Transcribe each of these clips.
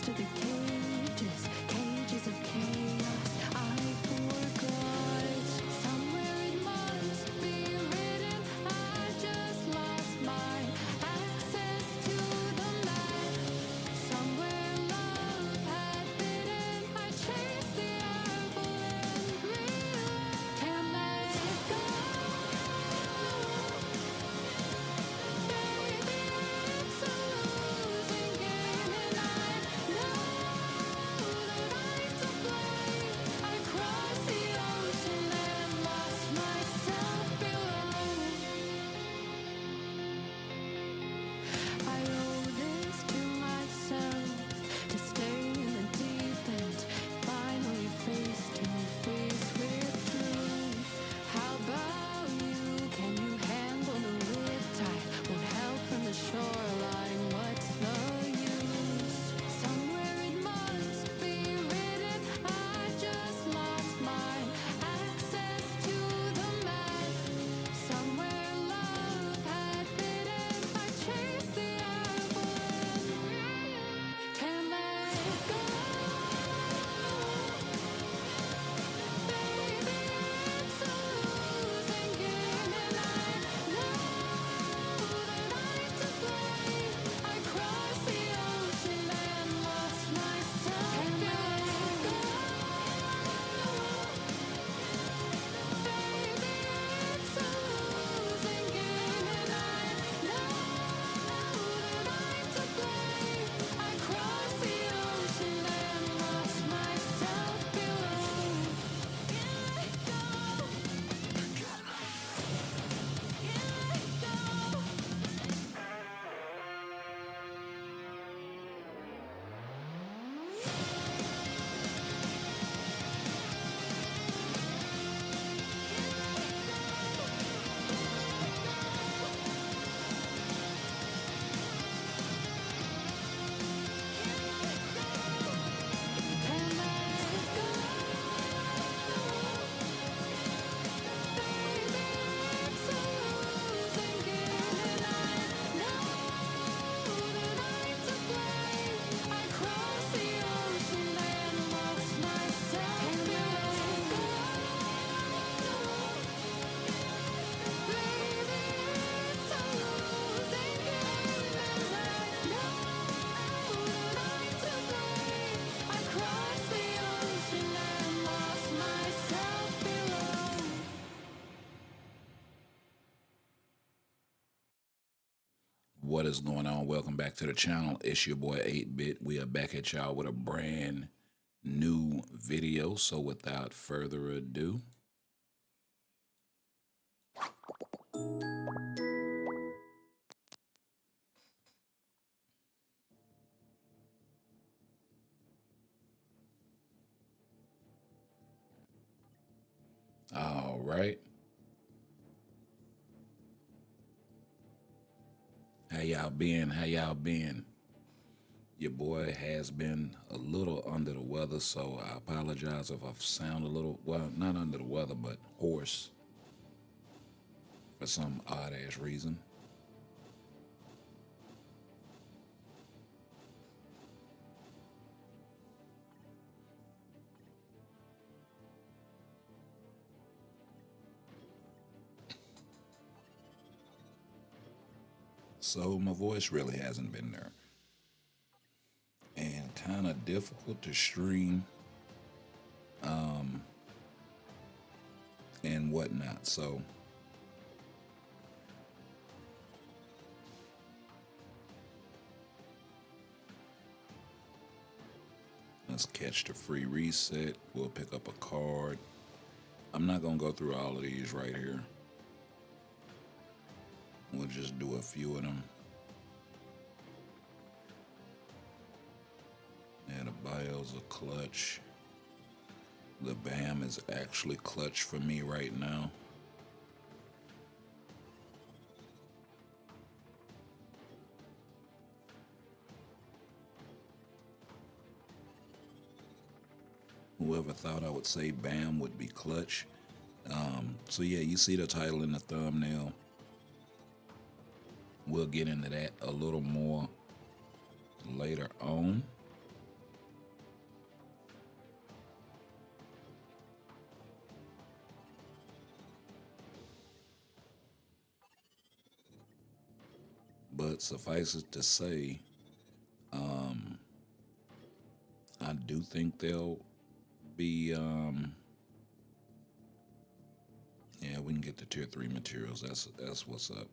to the cages, cages of chaos. I forgot. Somewhere it must be written. I just lost my access to the map. Somewhere love had bitten. I chased the apple and realized can't let it go. Baby, it's a losing game, and I know that I'm to blame. I crossed the ocean and lost myself below. I owe this to myself to stay in the deep end, finally face to face with truth. How about you? Can you handle the riptide? Won't help from the shoreline. What's the use? Somewhere it must be written. I just lost my access to the map. Somewhere love had bitten. I chased the apple and can't let it go. Baby, it's a losing game, and I know that I'm to blame. I crossed the ocean and lost myself. Can't let it go. Baby, it's a losing game, and I know that I'm to blame. I crossed the ocean and lost myself below. Can't let go. What is going on? Welcome back to the channel. It's your boy 8-Bit. We are back at y'all with a brand new video. So without further ado, all right. How y'all been? How y'all been? Your boy has been a little under the weather, so I apologize if I sound a little, well, not under the weather, but hoarse for some odd ass reason. So my voice really hasn't been there. And kind of difficult to stream and whatnot. So let's catch the free reset. We'll pick up a card. I'm not gonna go through all of these right here. We'll just do a few of them. And the bio's a clutch. The BAM is actually clutch for me right now. Whoever thought I would say BAM would be clutch. So yeah, you see the title in the thumbnail. We'll get into that a little more later on. But suffice it to say, I do think they'll be. Yeah, we can get the tier 3 materials. That's what's up.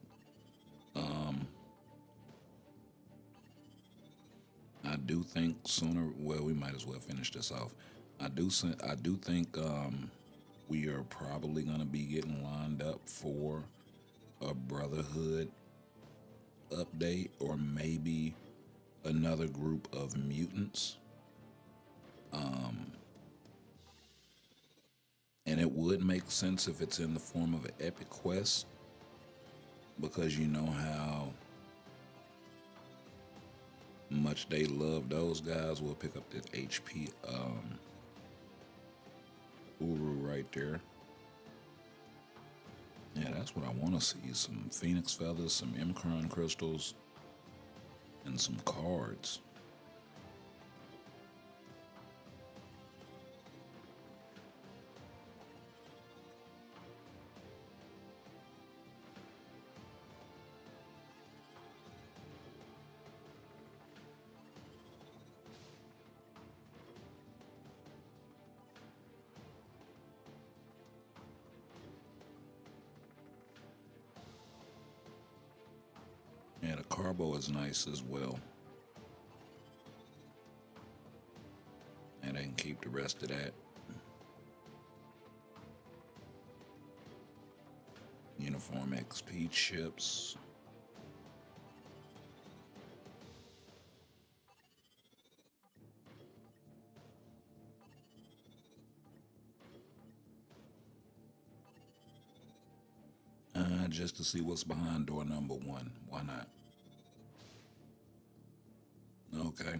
I do think sooner. Well, we might as well finish this off. I do think we are probably gonna be getting lined up for a Brotherhood update, or maybe another group of mutants. And it would make sense if it's in the form of an epic quest, because you know how much they love those guys. We'll pick up that HP Uru right there. Yeah, that's what I want to see. Some Phoenix feathers, some Emcron crystals, and some cards. Yeah, the carbo is nice as well. And I can keep the rest of that. Uniform XP chips. Just to see what's behind door number 1. Why not? Okay.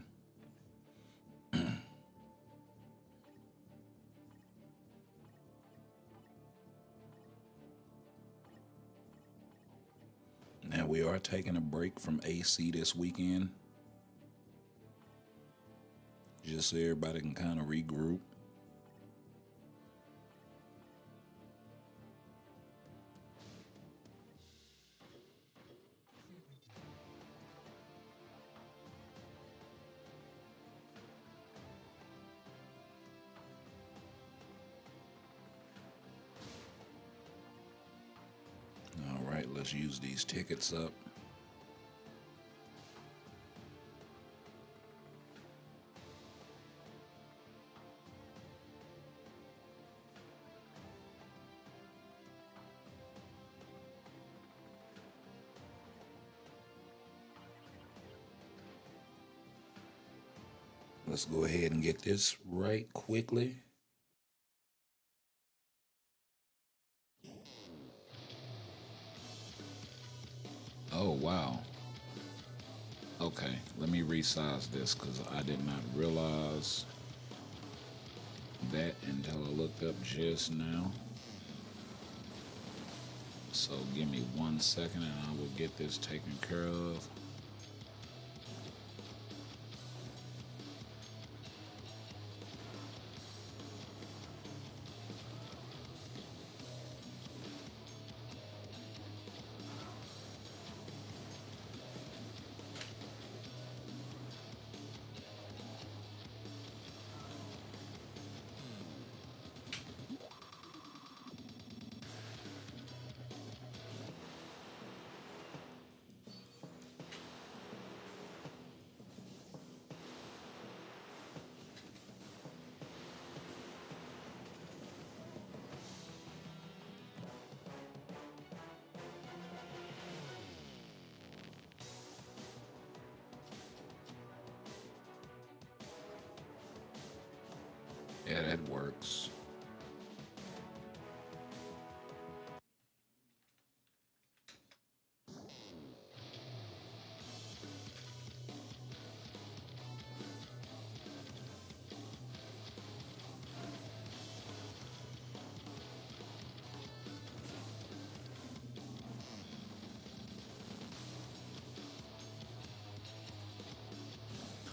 Now we are taking a break from AC this weekend, just so everybody can kind of regroup. All right, let's use these tickets up. Let's go ahead and get this right quickly. Oh, wow. Okay, let me resize this because I did not realize that until I looked up just now. So give me 1 second and I will get this taken care of. Yeah, that works.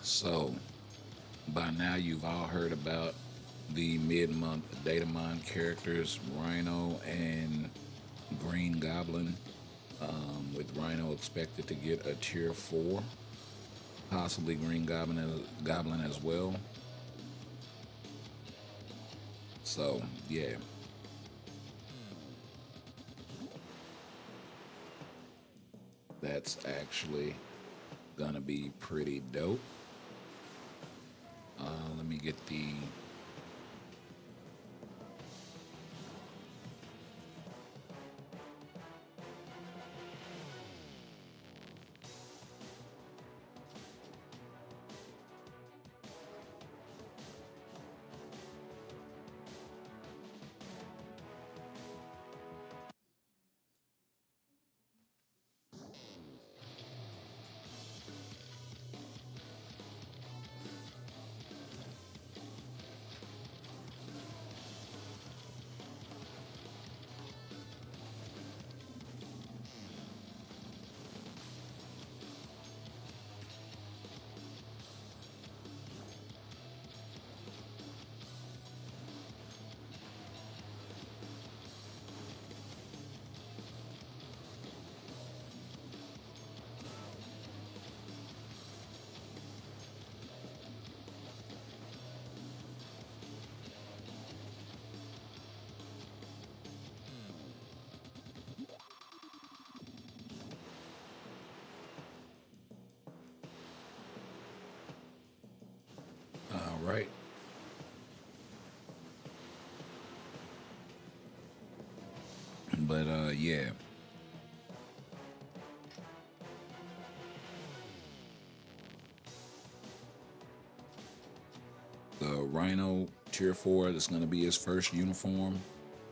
So, by now you've all heard about the mid-month data mine characters, Rhino and Green Goblin. with Rhino expected to get a tier 4, possibly Green Goblin as well. So, yeah. That's actually gonna be pretty dope. Let me get the all right. But yeah, the Rhino tier 4 is gonna be his first uniform.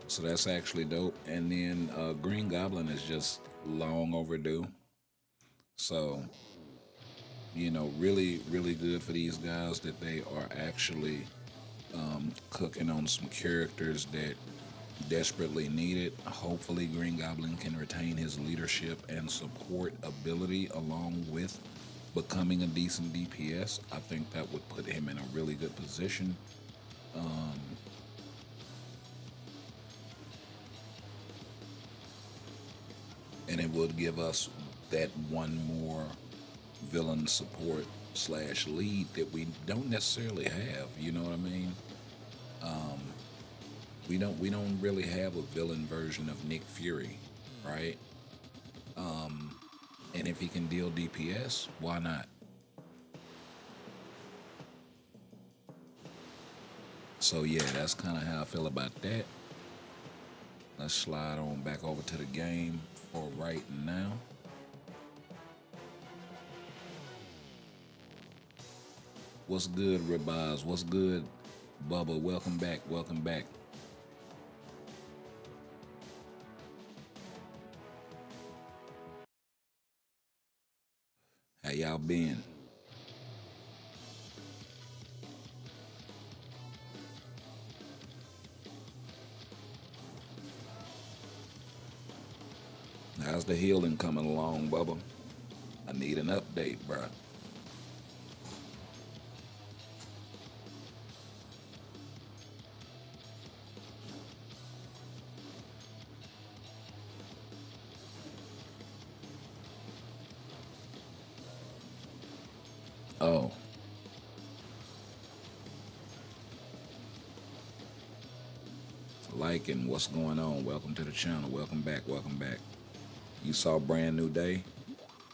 So that's actually dope. And then Green Goblin is just long overdue. So, really, really good for these guys that they are actually cooking on some characters that desperately need it. Hopefully, Green Goblin can retain his leadership and support ability along with becoming a decent DPS. I think that would put him in a really good position. And it would give us that one more villain support slash lead that we don't necessarily have. You know what I mean? We don't really have a villain version of Nick Fury, right? And if he can deal DPS, why not? So yeah, that's kind of how I feel about that. Let's slide on back over to the game for right now. What's good, Ribaz? What's good, Bubba? Welcome back. Welcome back. How y'all been? How's the healing coming along, Bubba? I need an update, bruh. Oh, liking what's going on. Welcome to the channel. Welcome back. Welcome back. You saw Brand New Day.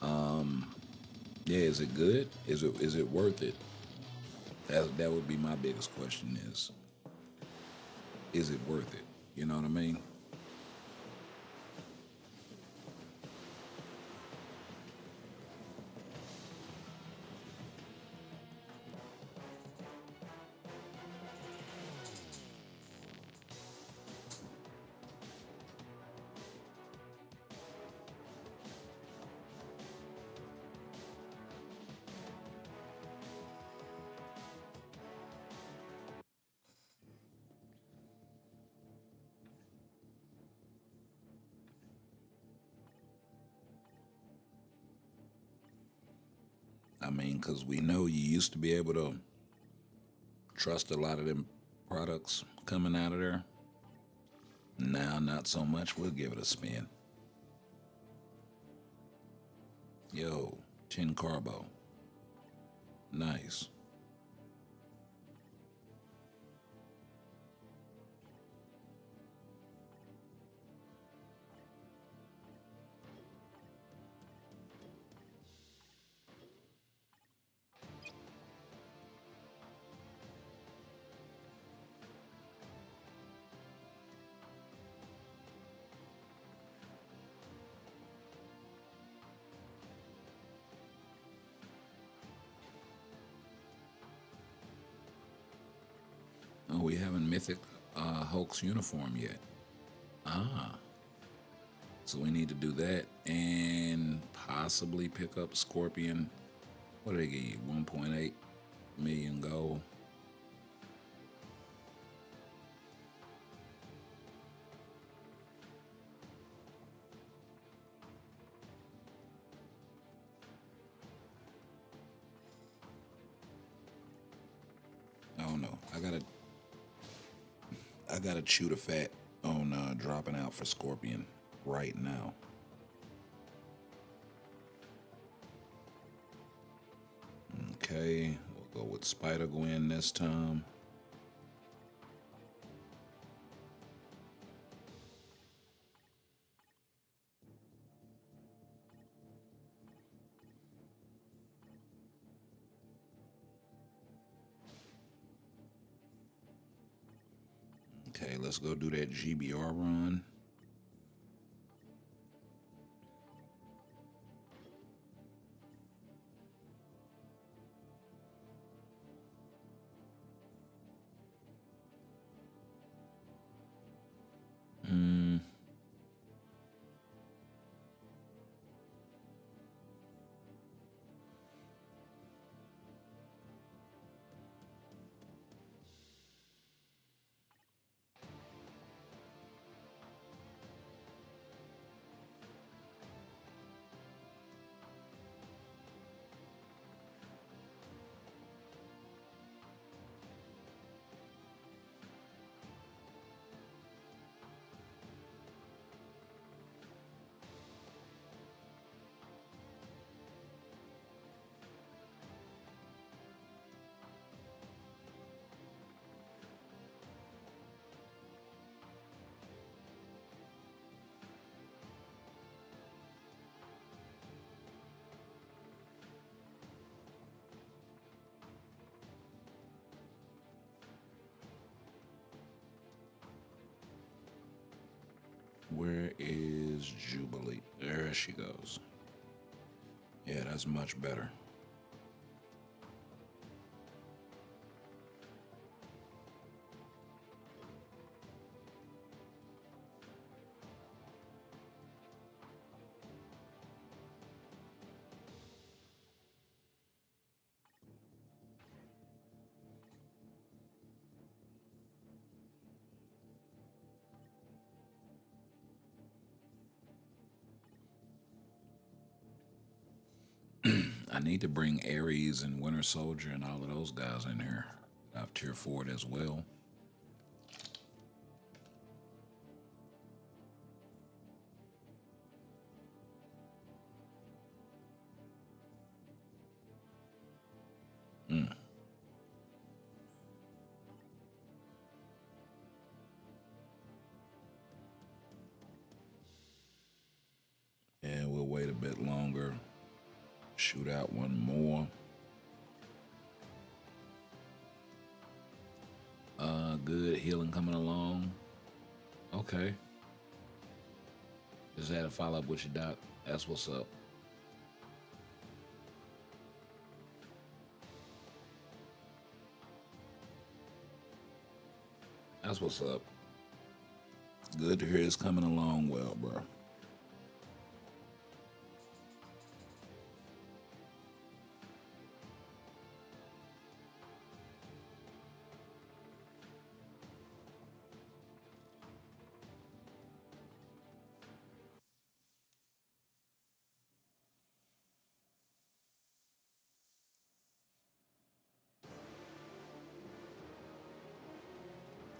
Yeah, is it good? Is it worth it? That would be my biggest question is it worth it? You know what I mean? I mean, because we know you used to be able to trust a lot of them products coming out of there. Now, not so much. We'll give it a spin. Yo, 10 carbo. Nice. Oh, we haven't Mythic Hulk's uniform yet. Ah, so we need to do that and possibly pick up Scorpion. What did they give you? 1.8 million gold. Oh no, I gotta chew the fat on dropping out for Scorpion right now. Okay, we'll go with Spider Gwen this time. Okay, let's go do that GBR run. Mm, where is Jubilee? There she goes. Yeah, that's much better. I need to bring Ares and Winter Soldier and all of those guys in here. I've tier 4'd as well. And we'll wait a bit longer. Shoot out one more. Good healing coming along. Okay. Just had to follow up with you, Doc. That's what's up. That's what's up. Good to hear it's coming along well, bro.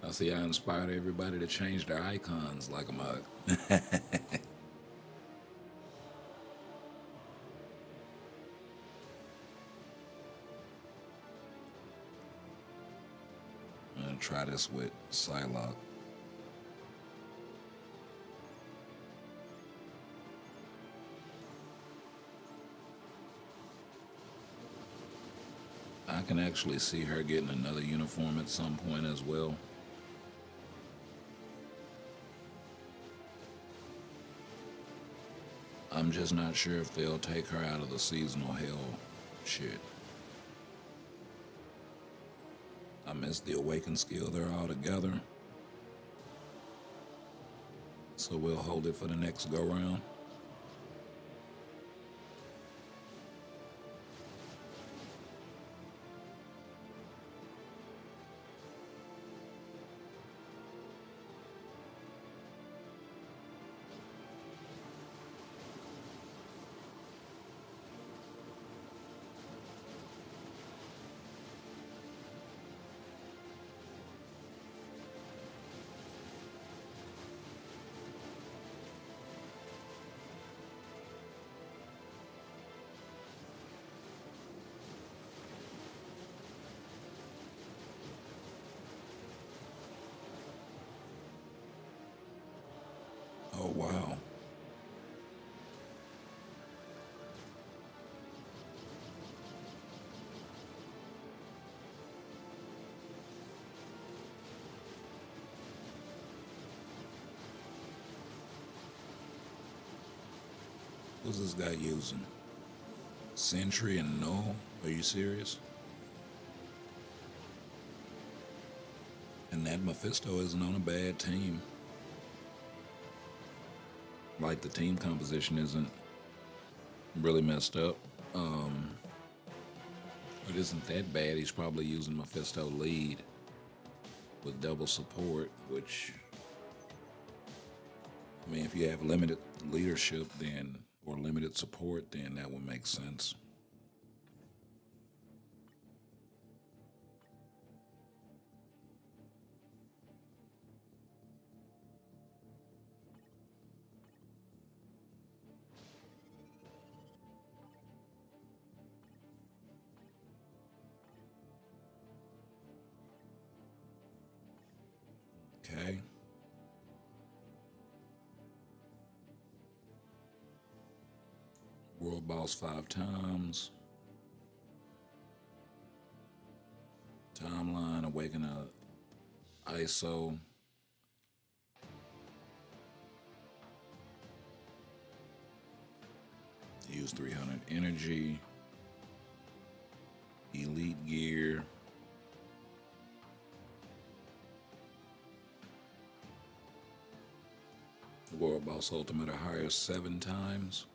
I see I inspired everybody to change their icons like a mug. try this with Psylocke. I can actually see her getting another uniform at some point as well. I'm just not sure if they'll take her out of the seasonal hell shit. I missed the awakened skill there altogether. So we'll hold it for the next go round. Oh, wow. What's this guy using? Sentry and Null? Are you serious? And that Mephisto isn't on a bad team. Like the team composition isn't really messed up. It isn't that bad. He's probably using Mephisto lead with double support, which, I mean, if you have limited leadership then or limited support, then that would make sense. Okay. World boss 5 times. Timeline, awaken a ISO. Use 300 energy. Elite gear. World boss ultimate or higher 7 times.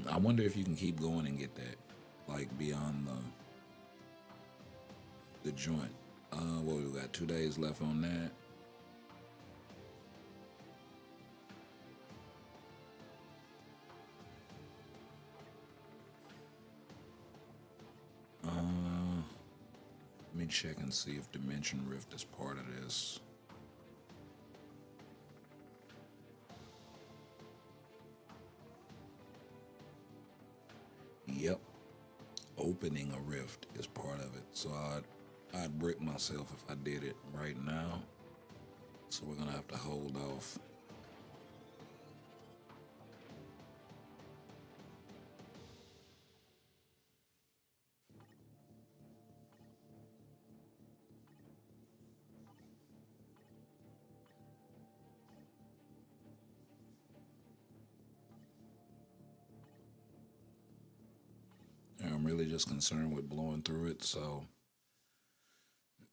I wonder if you can keep going and get that, like beyond the joint. Well, we got 2 days left on that. Let me check and see if Dimension Rift is part of this. Yep, opening a rift is part of it. So I'd brick myself if I did it right now. So we're gonna have to hold off. I'm really just concerned with blowing through it, so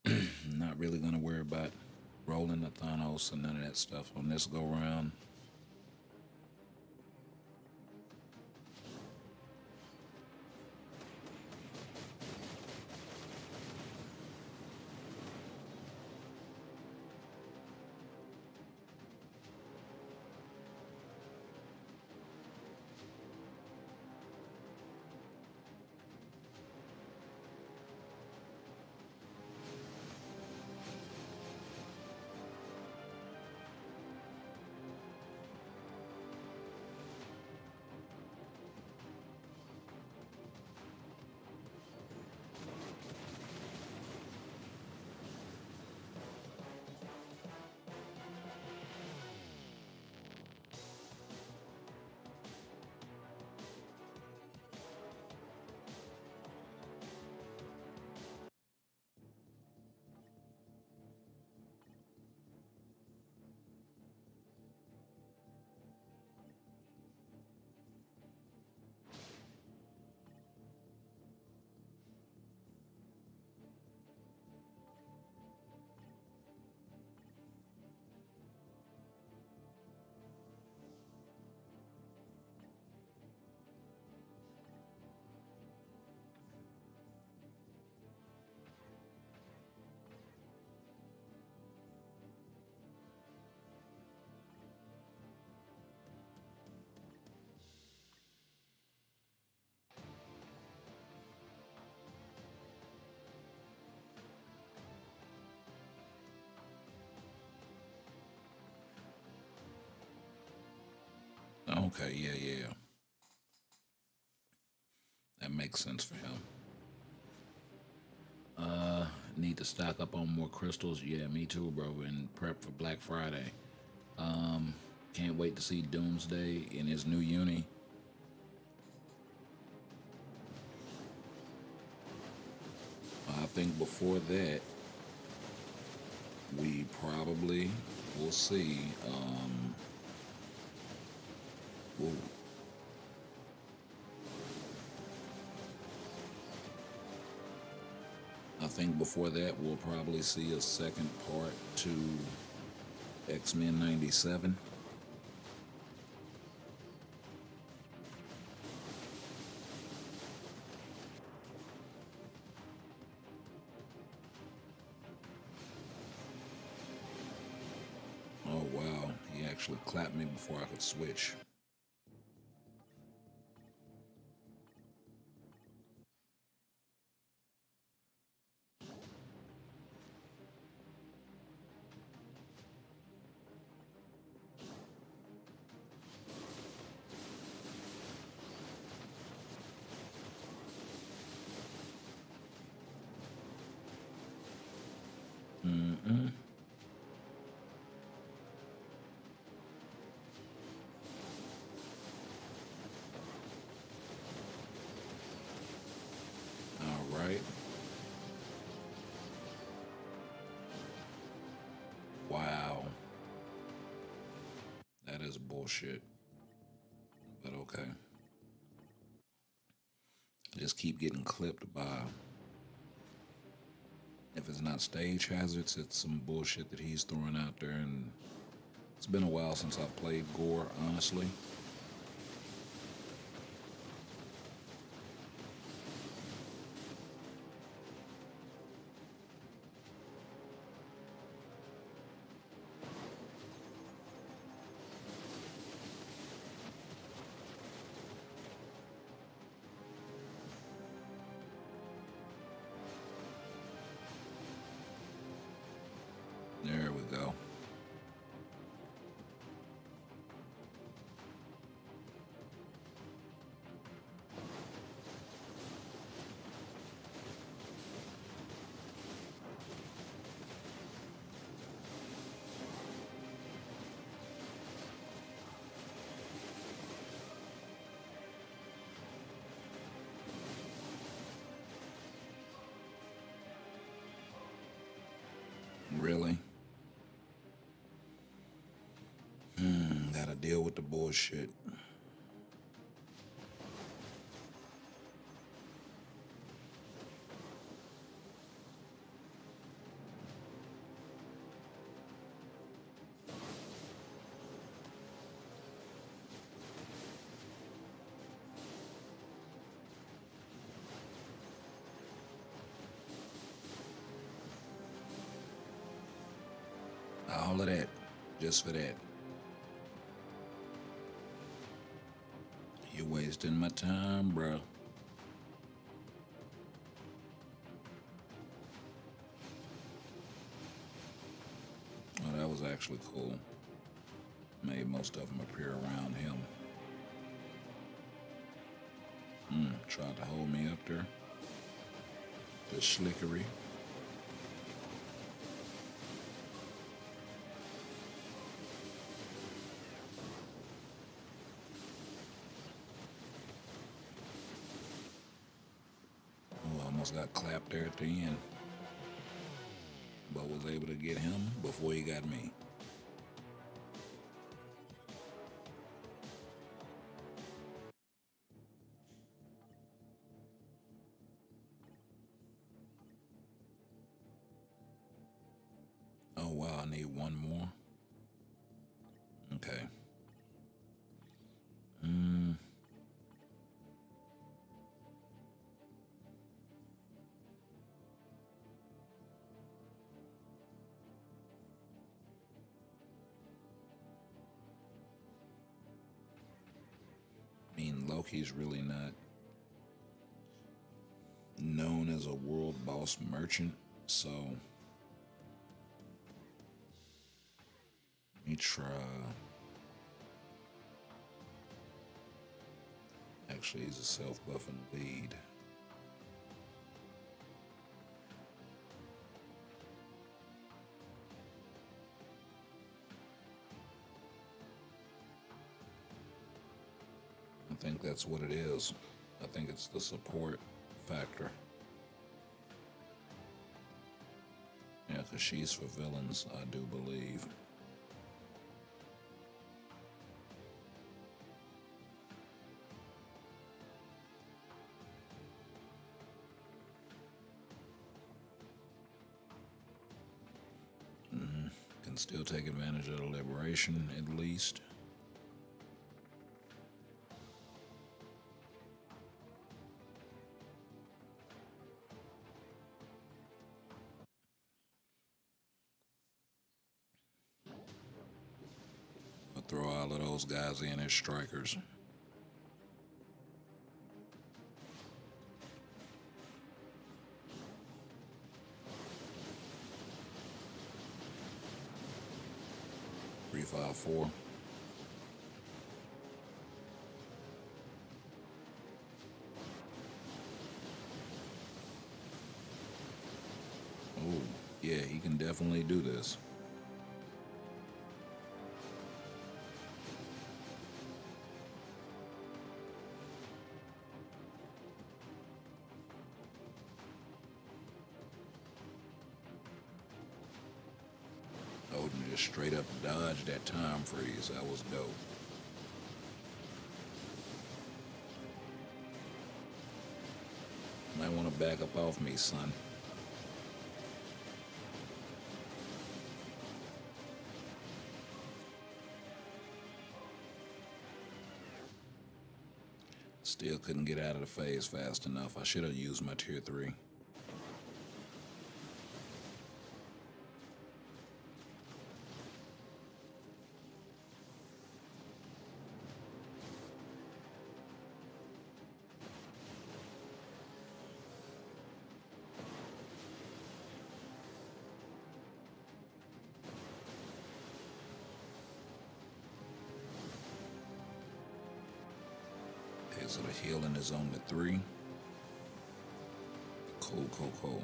I'm not really gonna worry about rolling the Thanos and none of that stuff on this go round. Okay, yeah, yeah. That makes sense for him. Need to stock up on more crystals. Yeah, me too, bro. And prep for Black Friday. Can't wait to see Doomsday in his new uni. I think before that, we probably will see. Ooh, I think before that, we'll probably see a second part to X-Men 97. Oh, wow. He actually clapped me before I could switch. Mm-mm. All right. Wow. That is bullshit. But okay. Just keep getting clipped by, if it's not stage hazards, it's some bullshit that he's throwing out there. And it's been a while since I've played Gore, honestly. There we go. Really? Gotta deal with the bullshit. All of that, just for that. You're wasting my time, bro. Oh, that was actually cool. Made most of them appear around him. Tried to hold me up there. The slickery. Oh, almost got clapped there at the end. But was able to get him before he got me. Oh wow, I need one more. Okay. I mean, Loki's really not known as a world boss merchant, so let me try. Actually, he's a self-buffing lead. I think that's what it is. I think it's the support factor. Yeah, because she's for villains, I do believe. Can still take advantage of the liberation, at least. I'll throw all of those guys in as strikers. Three, five, four. Oh, yeah, he can definitely do this. Odin just straight up dodged that time freeze. That was dope. Might want to back up off me, son. Still couldn't get out of the phase fast enough. I should have used my tier 3. Okay, so the healing is on the 3. Cool.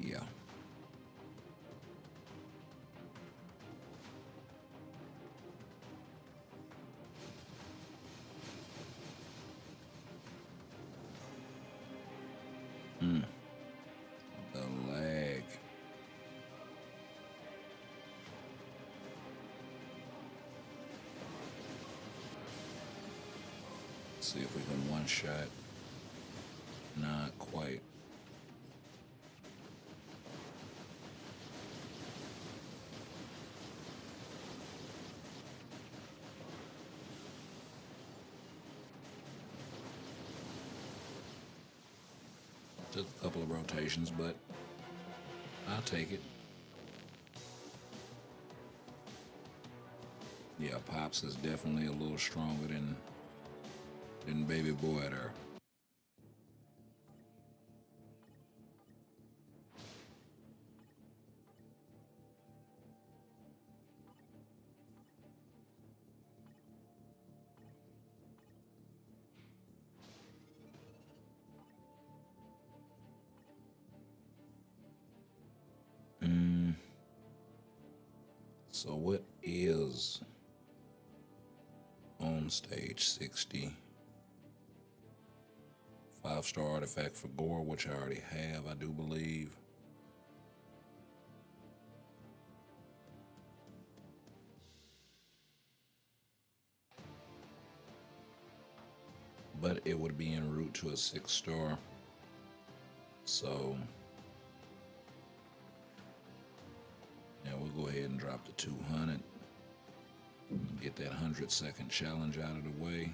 Yeah. The lag. See if we can one shot. Not quite. Took a couple of rotations, but I'll take it. Yeah, Pops is definitely a little stronger than Baby Boy there. So what is on stage 60? 5-star artifact for Gore, which I already have, I do believe. But it would be en route to a 6-star. So yeah, we'll go ahead and drop the 200. Get that 100-second challenge out of the way.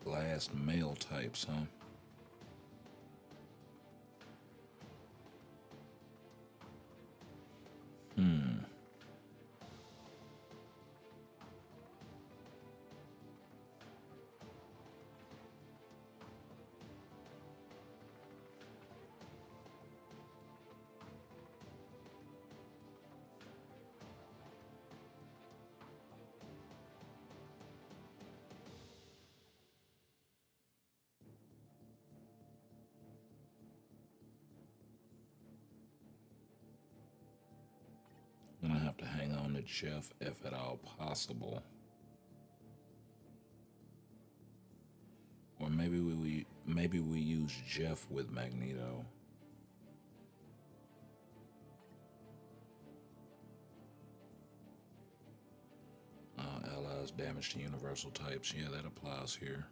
Last male types, huh? with Jeff if at all possible. Or maybe we use Jeff with Magneto. Allies damage to universal types. Yeah, that applies here.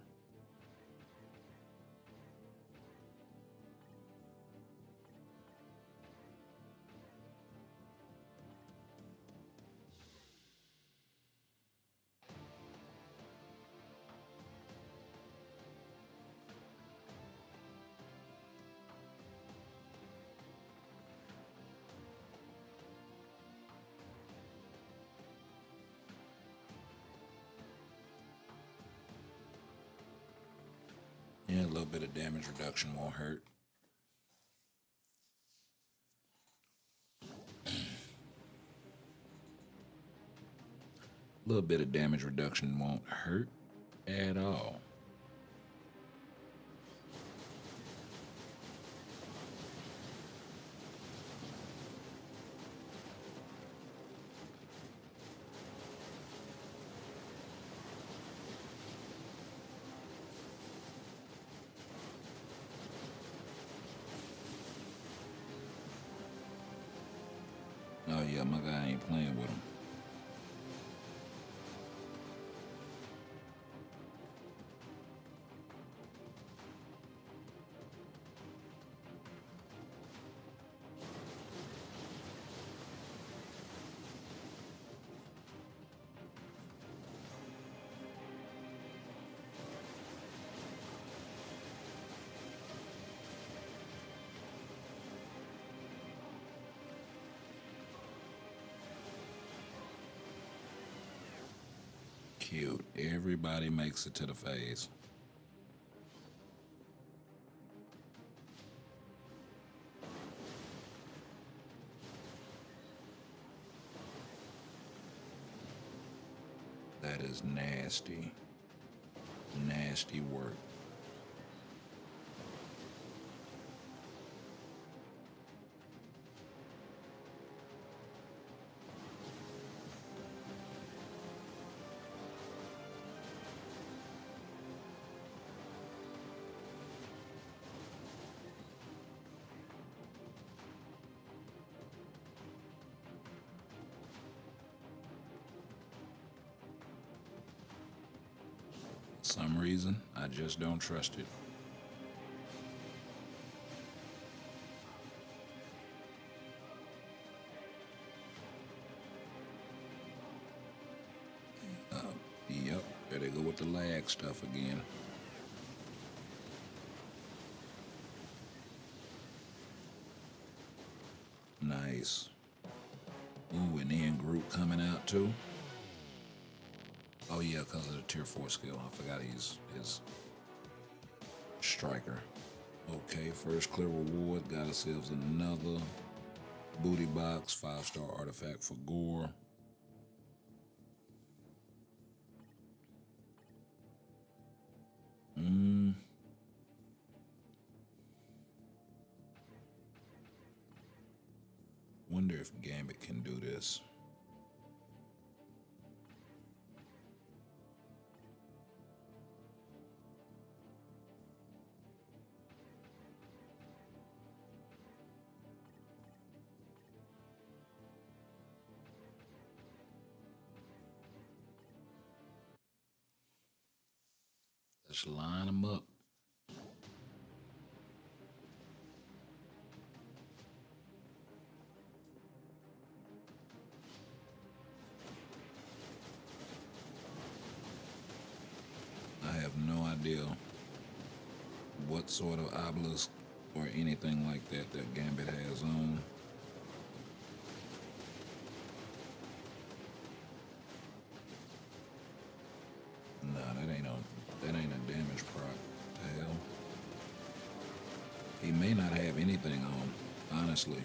Yeah, a little bit of damage reduction won't hurt. A little bit of damage reduction won't hurt at all. Oh yeah, my guy ain't playing with him. Cute. Everybody makes it to the phase. That is nasty. Nasty work. For some reason, I just don't trust it. Yep, there they go with the lag stuff again. Nice. Ooh, and then Groot coming out too. Oh yeah, because of the tier 4 skill. I forgot he's his striker. Okay, first clear reward. Got ourselves another booty box, 5-star artifact for Gore. Wonder if Gambit can do this. Let's line them up. I have no idea what sort of obelisk or anything like that that Gambit has on. Nah, that ain't a damage proc. What the hell? He may not have anything on, honestly.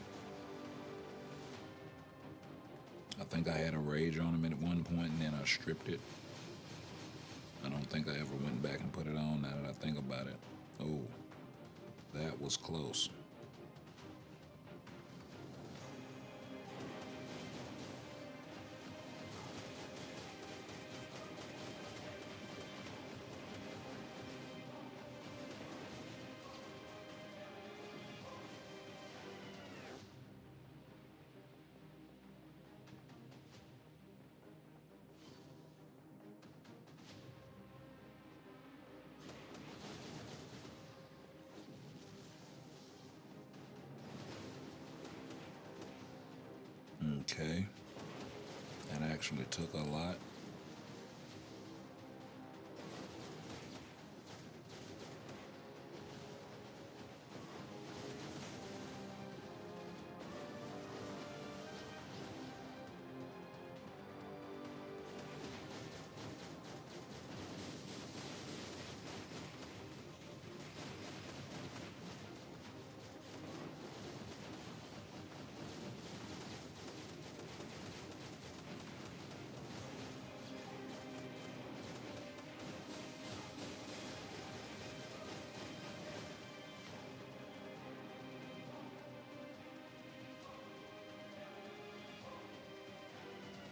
I think I had a rage on him at one point and then I stripped it. I don't think I ever went back and put it on now that I think about it. Oh, that was close. actually took a lot.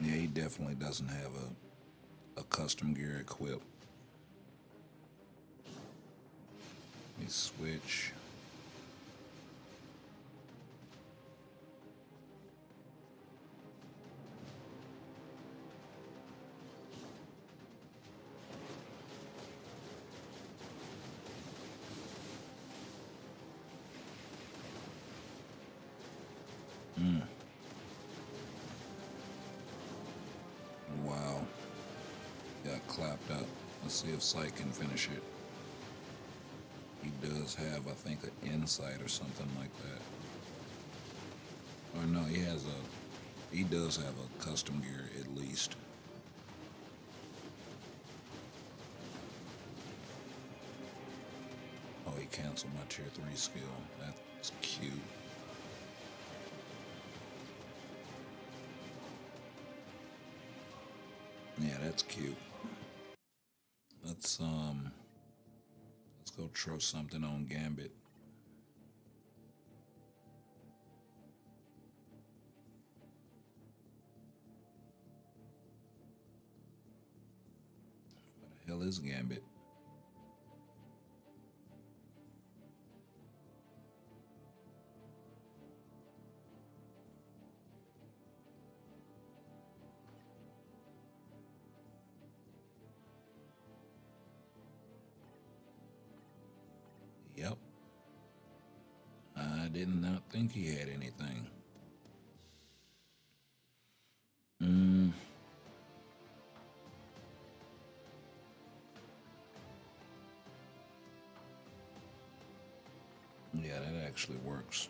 Yeah, he definitely doesn't have a custom gear equipped. Let me switch. Wow. Got clapped up. Let's see if Sight can finish it. He does have, I think, an insight or something like that. Or no, he does have a custom gear at least. Oh, he canceled my tier 3 skill. That's cute. Yeah, that's cute. Let's go throw something on Gambit. What the hell is Gambit? Yep. I did not think he had anything. Mm, yeah, that actually works.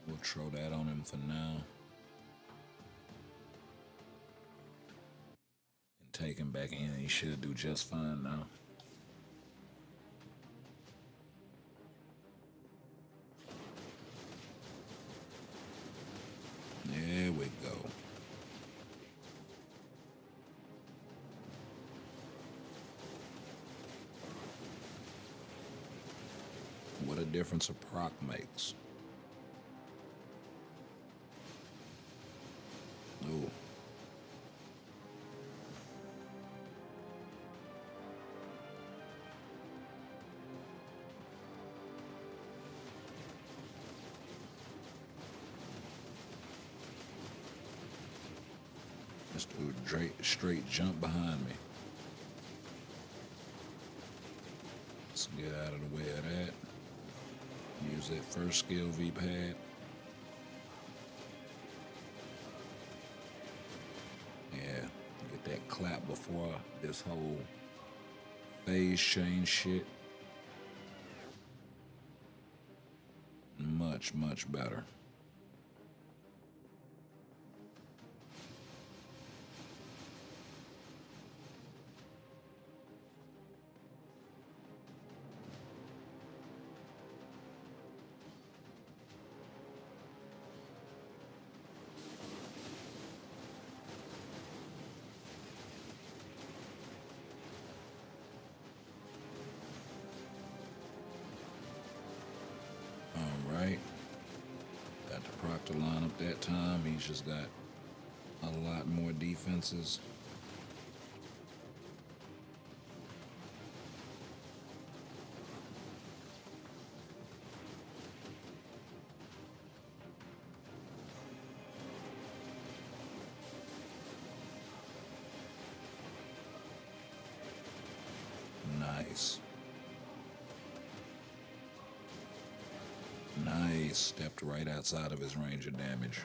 We'll throw that on him for now. And take him back in. He should do just fine now. There we go. What a difference a proc makes. Ooh. This dude straight jump behind me. Let's get out of the way of that. Use that first skill V-pad. Yeah, get that clap before this whole phase change shit. Much, much better. All right. Got the Proctor line up that time. He's just got a lot more defenses. Nice. Nice. Stepped right outside of his range of damage.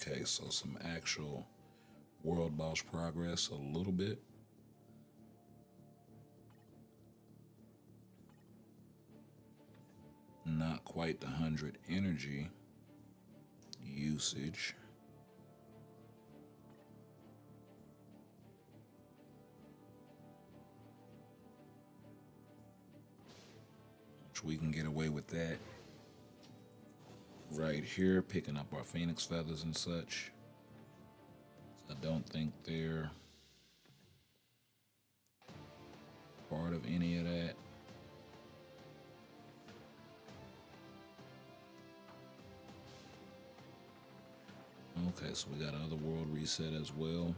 Okay, so some actual world boss progress a little bit. Not quite the 100 energy usage. Which we can get away with that. Right here, picking up our phoenix feathers and such. I don't think they're part of any of that. Okay, so we got other world reset as well.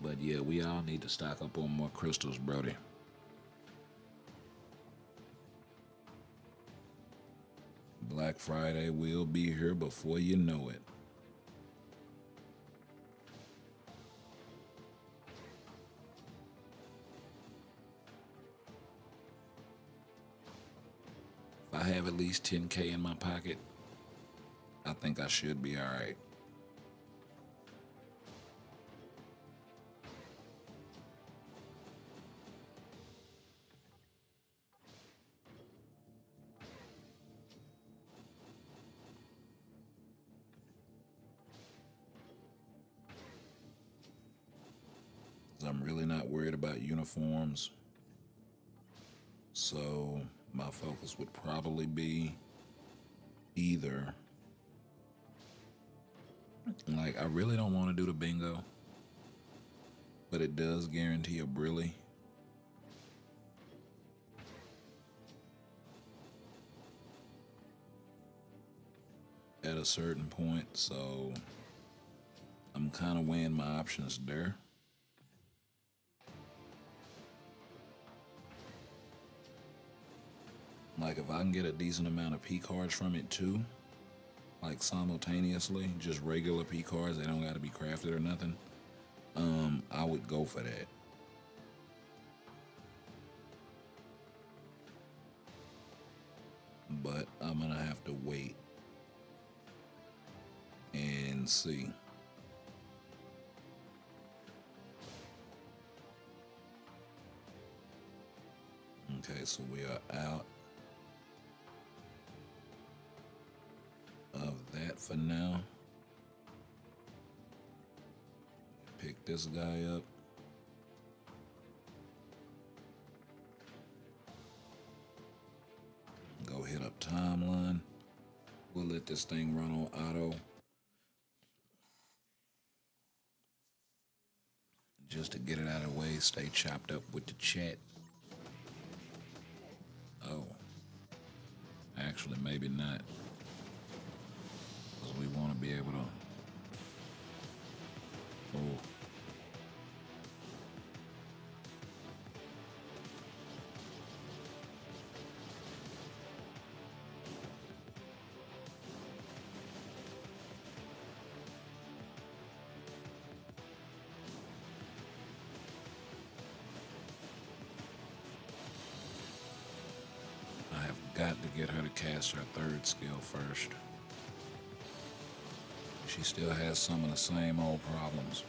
But yeah, we all need to stock up on more crystals, Brody. Black Friday will be here before you know it. If I have at least 10K in my pocket, I think I should be all right. I'm really not worried about uniforms. So my focus would probably be either, like, I really don't want to do the bingo, but it does guarantee a brilly. At a certain point, so I'm kind of weighing my options there. Like, if I can get a decent amount of P cards from it too, like simultaneously, just regular P cards, they don't got to be crafted or nothing, I would go for that. But I'm gonna have to wait and see. Okay, so we are out of that for now. Pick this guy up. Go hit up timeline. We'll let this thing run on auto. Just to get it out of the way, stay chopped up with the chat. Oh, actually, maybe not. Because we want to be able to. Oh. I have got to get her to cast her third skill first. She still has some of the same old problems.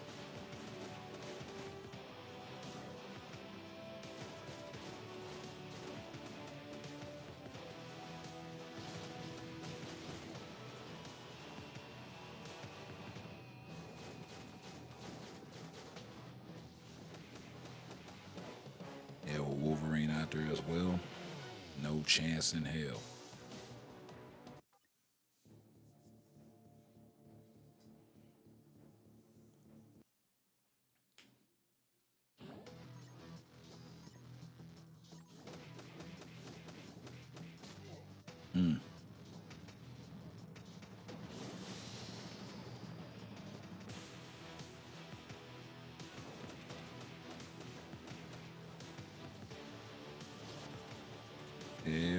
Yeah, with Wolverine out there as well, no chance in hell.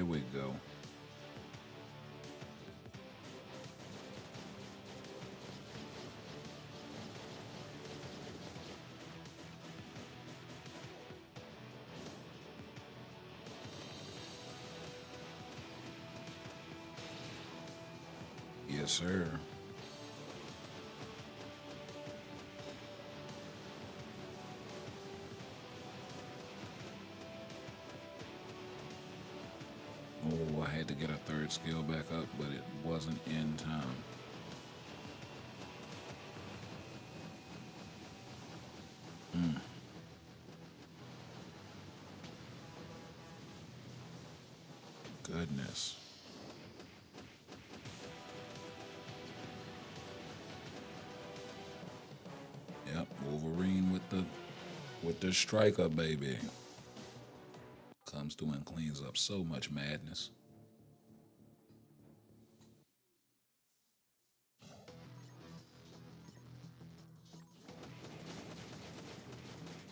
There we go. Yes, sir. Oh, I had to get a third skill back up, but it wasn't in time. Goodness. Yep, Wolverine with the striker, baby. Comes through and cleans up so much madness.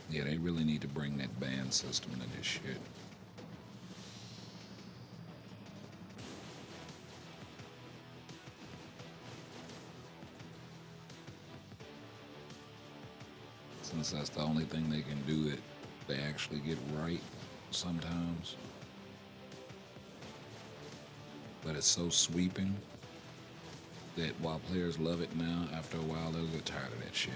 Yeah, they really need to bring that ban system to this shit. Since that's the only thing they can do that they actually get right sometimes. But it's so sweeping that while players love it now, after a while they'll get tired of that shit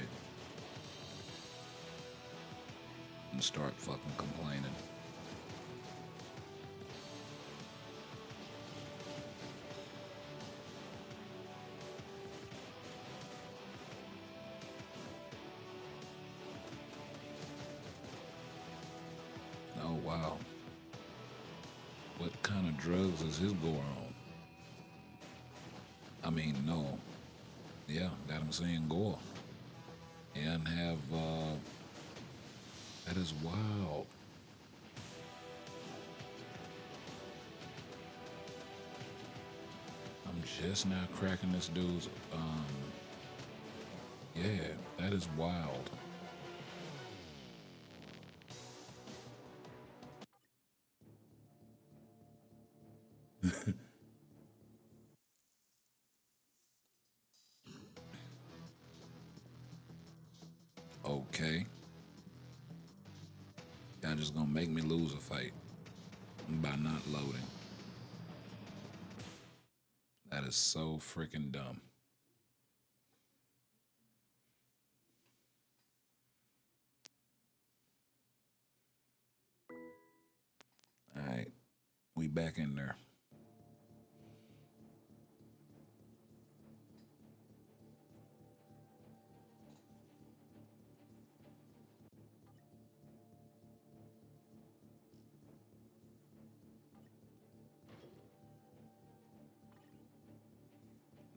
and start fucking complaining. Oh wow. What kind of drugs is his going on? I mean, no. Yeah, got him saying gore. And have, that is wild. I'm just now cracking this dude's, yeah, that is wild. Okay. Y'all just gonna make me lose a fight by not loading. That is so freaking dumb. Alright, we back in there.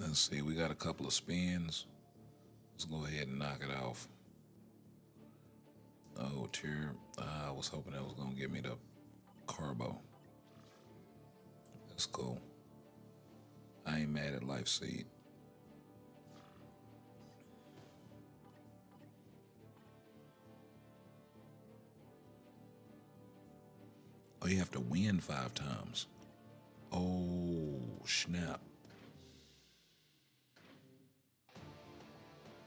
Let's see, we got a couple of spins. Let's go ahead and knock it off. Oh, tier. I was hoping that was gonna give me the carbo. That's cool. I ain't mad at Life Seed. Oh, you have to win 5 times. Oh, snap.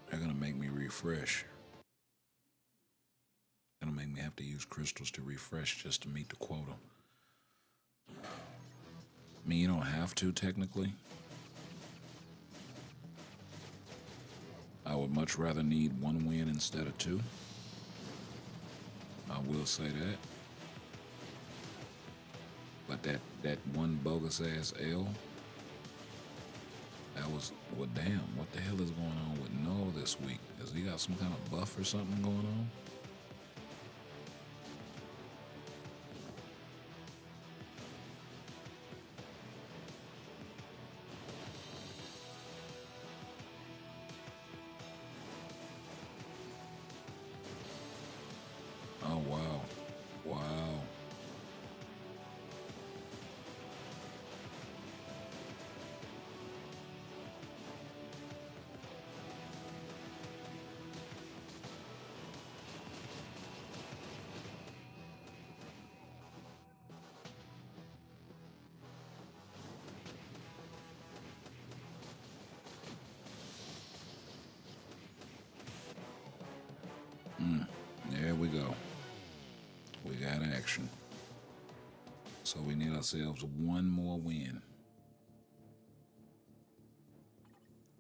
They're gonna make me refresh. Gonna make me have to use crystals to refresh just to meet the quota. I mean, you don't have to technically. I would much rather need 1 win instead of 2. I will say that. But that one bogus ass L, that was, well, damn, what the hell is going on with No this week? Has he got some kind of buff or something going on? Oh, wow. Wow. we go. We got action. So we need ourselves one more win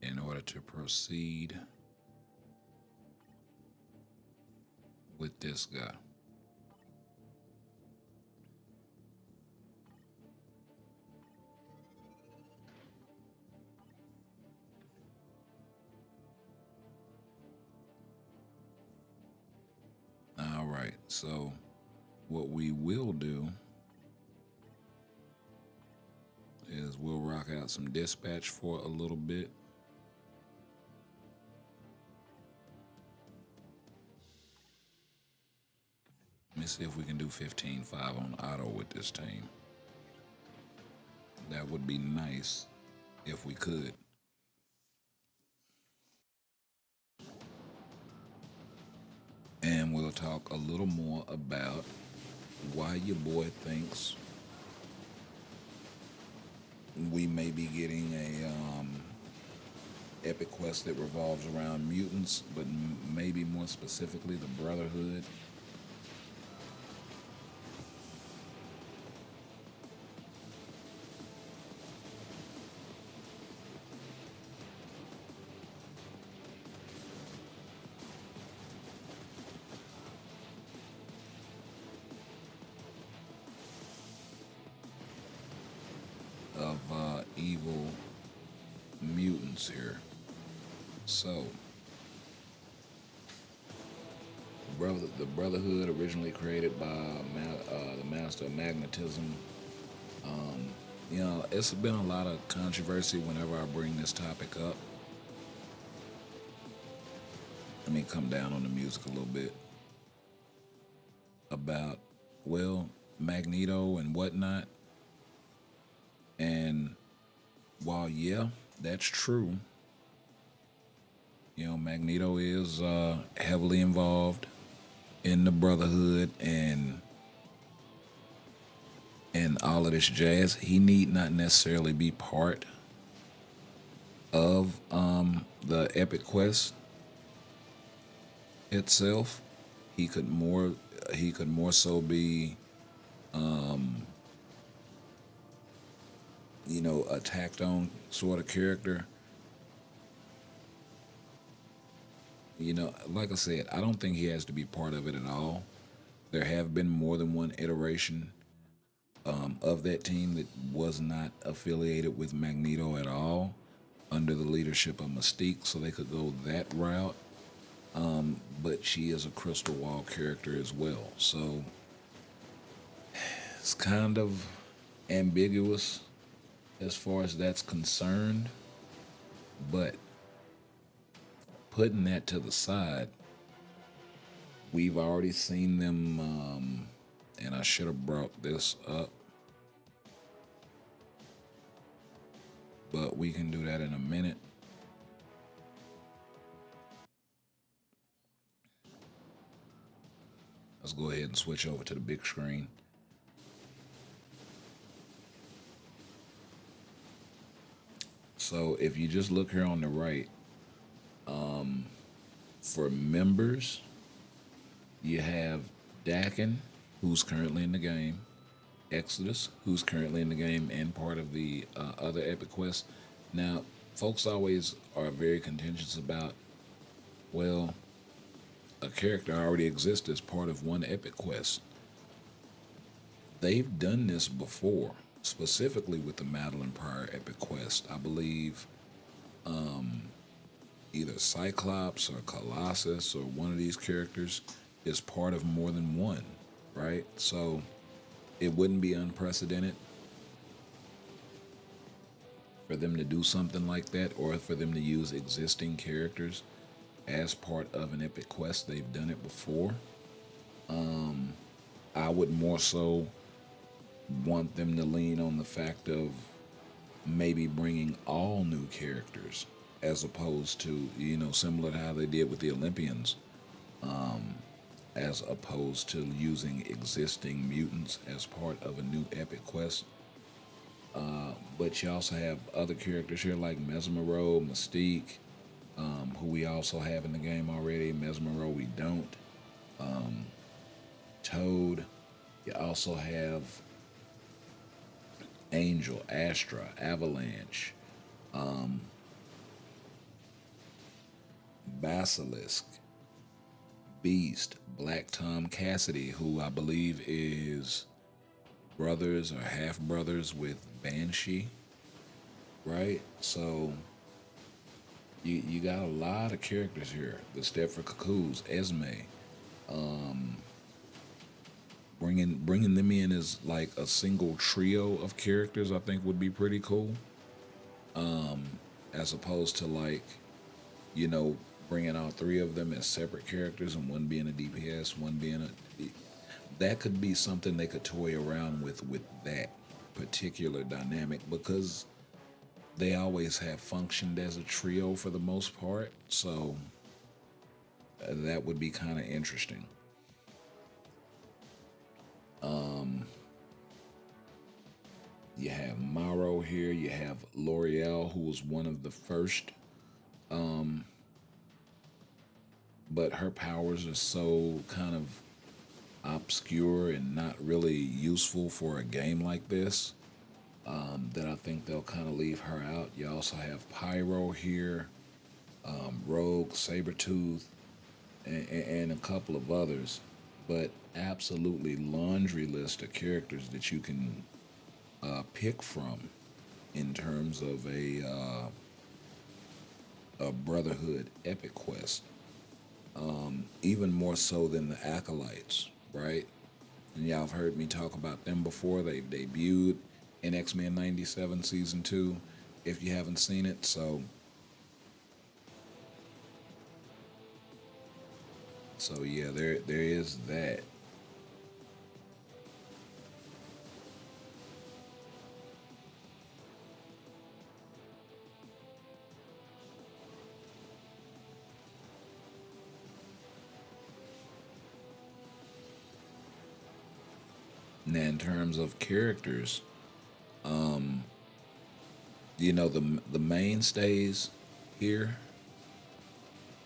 in order to proceed with this guy. All right, so what we will do is we'll rock out some dispatch for a little bit. Let me see if we can do 15-5 on auto with this team. That would be nice if we could. And we'll talk a little more about why your boy thinks we may be getting a epic quest that revolves around mutants, but maybe more specifically the Brotherhood. Of evil mutants here. So, the Brotherhood, originally created by the Master of Magnetism. You know, it's been a lot of controversy whenever I bring this topic up. Let me come down on the music a little bit. About, well, Magneto and whatnot. And while, yeah, that's true, you know, Magneto is heavily involved in the Brotherhood and all of this jazz. He need not necessarily be part of the epic quest itself. He could more so be you know, a tacked on sort of character. You know, like I said, I don't think he has to be part of it at all. There have been more than one iteration of that team that was not affiliated with Magneto at all under the leadership of Mystique, so they could go that route. But she is a Crystal Wall character as well, so it's kind of ambiguous as far as that's concerned. But putting that to the side, we've already seen them, and I should have brought this up, but we can do that in a minute. Let's go ahead and switch over to the big screen. So if you just look here on the right, for members, you have Dakin, who's currently in the game, Exodus, who's currently in the game and part of the other epic quest. Now, folks always are very contentious about, well, a character already exists as part of one epic quest. They've done this before, specifically with the Madeline Pryor epic quest. I believe either Cyclops or Colossus or one of these characters is part of more than one, right? So it wouldn't be unprecedented for them to do something like that, or for them to use existing characters as part of an epic quest. They've done it before. I would more so want them to lean on the fact of maybe bringing all new characters, as opposed to, you know, similar to how they did with the Olympians, as opposed to using existing mutants as part of a new epic quest. But you also have other characters here like Mesmero, Mystique, who we also have in the game already. Mesmero we don't. Toad. You also have Angel, Astra, Avalanche, Basilisk, Beast, Black Tom Cassidy, who I believe is brothers or half brothers with Banshee, right? So you got a lot of characters here. The Stepford Cuckoos, Esme, bringing them in as like a single trio of characters, I think would be pretty cool. As opposed to like, you know, bringing all three of them as separate characters and one being a DPS, one being a. That could be something they could toy around with that particular dynamic because they always have functioned as a trio for the most part. So that would be kind of interesting. You have Morrow here. You have L'Oreal, who was one of the first, but her powers are so kind of obscure and not really useful for a game like this, that I think they'll kind of leave her out. You also have Pyro here, Rogue, Sabretooth, and a couple of others. But absolutely laundry list of characters that you can pick from in terms of a Brotherhood epic quest. Even more so than the Acolytes, right? And y'all have heard me talk about them before. They debuted in X-Men 97 Season 2, if you haven't seen it. So yeah, there is that. Now, in terms of characters, you know, the mainstays here,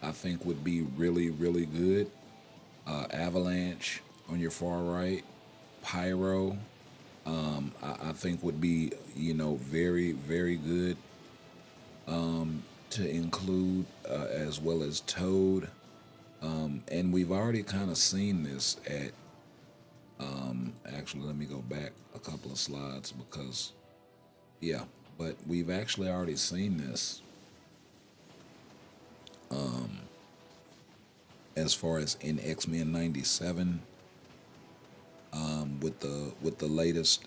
I think would be really really good. Avalanche on your far right, Pyro, I think would be, you know, very very good to include, as well as Toad. And we've already kind of seen this at. Actually, let me go back a couple of slides because, yeah, but we've actually already seen this as far as in X Men '97, with the latest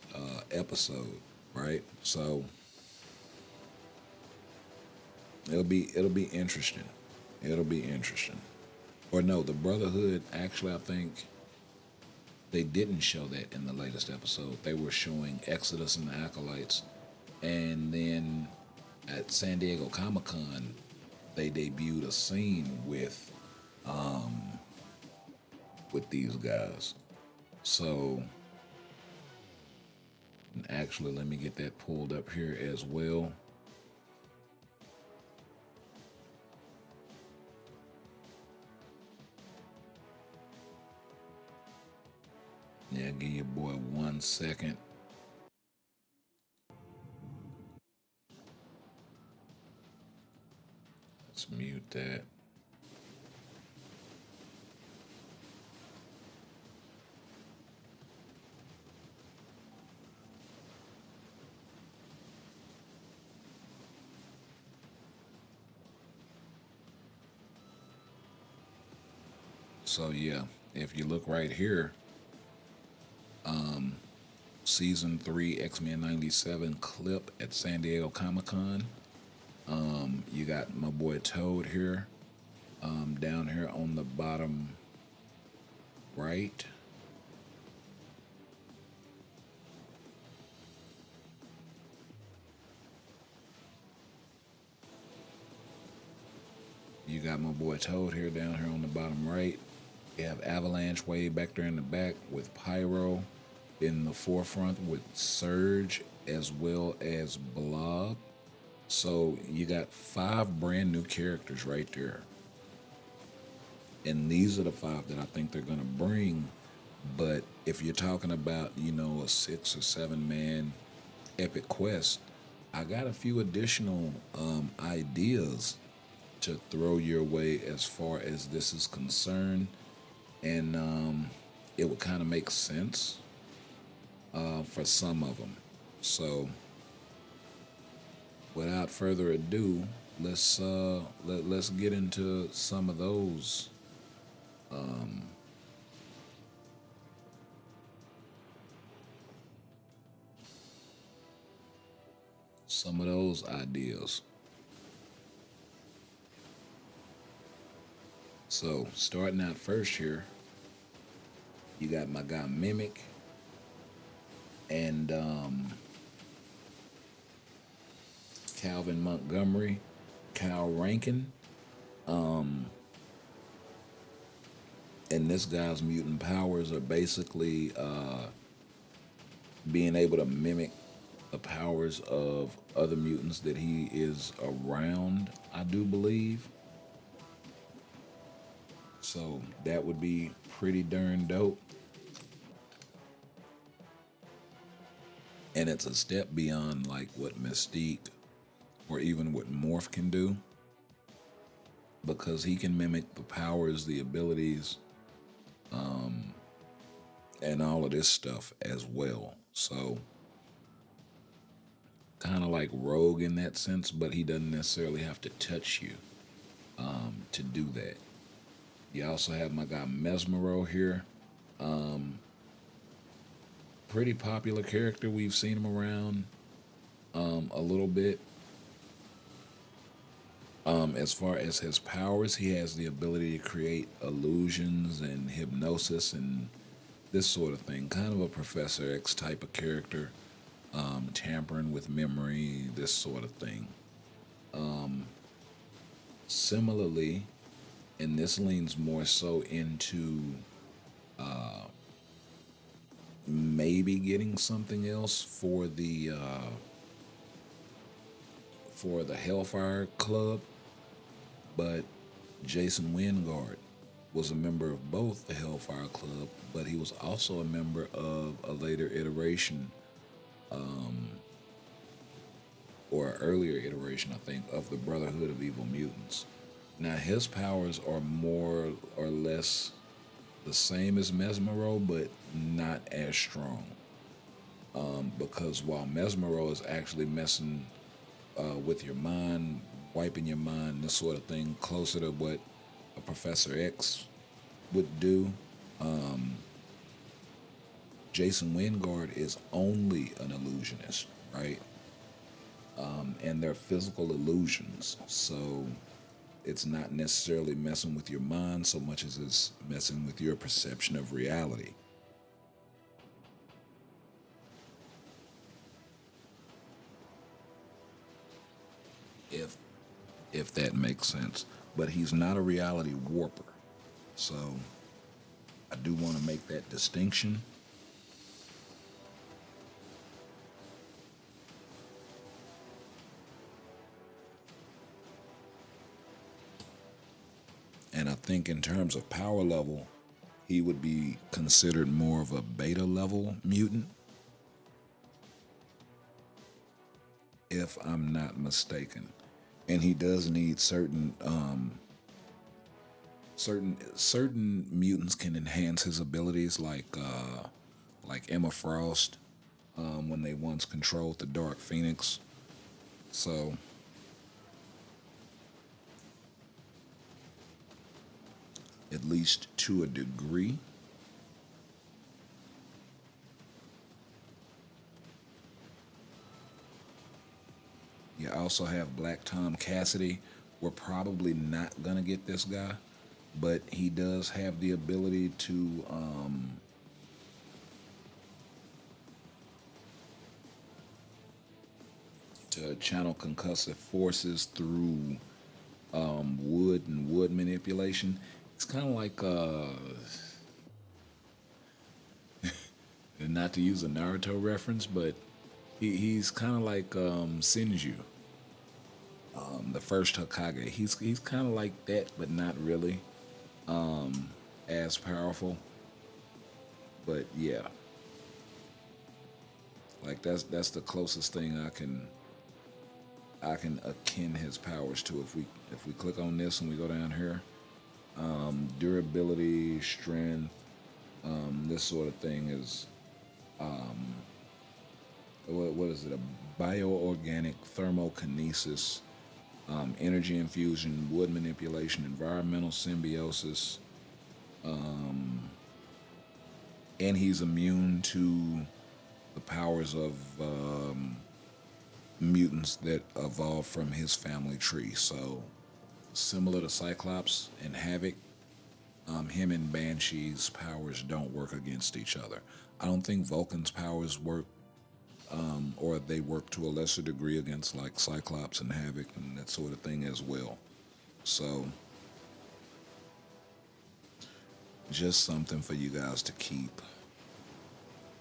episode, right? So it'll be interesting. It'll be interesting. Or no, the Brotherhood. Actually, I think they didn't show that in the latest episode. They were showing Exodus and the Acolytes, and then at San Diego Comic Con, they debuted a scene with these guys. So, actually, let me get that pulled up here as well. Yeah, give your boy 1 second. Let's mute that. So yeah, if you look right here, season 3 X-Men 97 clip at San Diego Comic Con. You got my boy Toad here, down here on the bottom right. You got my boy Toad here down here on the bottom right. You have Avalanche way back there in the back with Pyro in the forefront with Surge as well as Blob. So you got 5 brand new characters right there. And these are the five that I think they're going to bring. But if you're talking about, a 6 or 7 man epic quest, I got a few additional ideas to throw your way as far as this is concerned. And it would kind of make sense for some of them. So, without further ado, let's get into some of those. Some of those ideas. So, starting out first here, you got my guy Mimic and Calvin Montgomery, Cal Rankin, and this guy's mutant powers are basically being able to mimic the powers of other mutants that he is around, I do believe. So that would be pretty darn dope. And it's a step beyond like what Mystique or even what Morph can do, because he can mimic the powers, the abilities, and all of this stuff as well. So kind of like Rogue in that sense, but he doesn't necessarily have to touch you to do that. You also have my guy Mesmero here. Pretty popular character. We've seen him around a little bit. As far as his powers, he has the ability to create illusions and hypnosis and this sort of thing. Kind of a Professor X type of character, tampering with memory, this sort of thing. Similarly, and this leans more so into maybe getting something else for the Hellfire Club, but Jason Wingard was a member of both the Hellfire Club, but he was also a member of a later iteration, or an earlier iteration, I think, of the Brotherhood of Evil Mutants. Now, his powers are more or less the same as Mesmero, but not as strong. Because while Mesmero is actually messing with your mind, wiping your mind, this sort of thing, closer to what a Professor X would do, Jason Wingard is only an illusionist, right? And they're physical illusions, so it's not necessarily messing with your mind so much as it's messing with your perception of reality. If if that makes sense. But he's not a reality warper. So I do want to make that distinction. And I think in terms of power level, he would be considered more of a beta level mutant, if I'm not mistaken. And he does need certain mutants can enhance his abilities, like Emma Frost, when they once controlled the Dark Phoenix. So at least to a degree. You also have Black Tom Cassidy. We're probably not gonna get this guy, but he does have the ability to channel concussive forces through wood and wood manipulation. It's kind of like, not to use a Naruto reference, but he's kind of like Sinju, the first Hokage. He's kind of like that, but not really. as powerful. But yeah, like that's the closest thing I can akin his powers to. If we click on this and we go down here, durability, strength, this sort of thing is what is it? A bioorganic thermokinesis, energy infusion, wood manipulation, environmental symbiosis, and he's immune to the powers of mutants that evolved from his family tree. So similar to Cyclops and Havoc, him and Banshee's powers don't work against each other. I don't think Vulcan's powers work, or they work to a lesser degree against like Cyclops and Havoc and that sort of thing as well. So just something for you guys to keep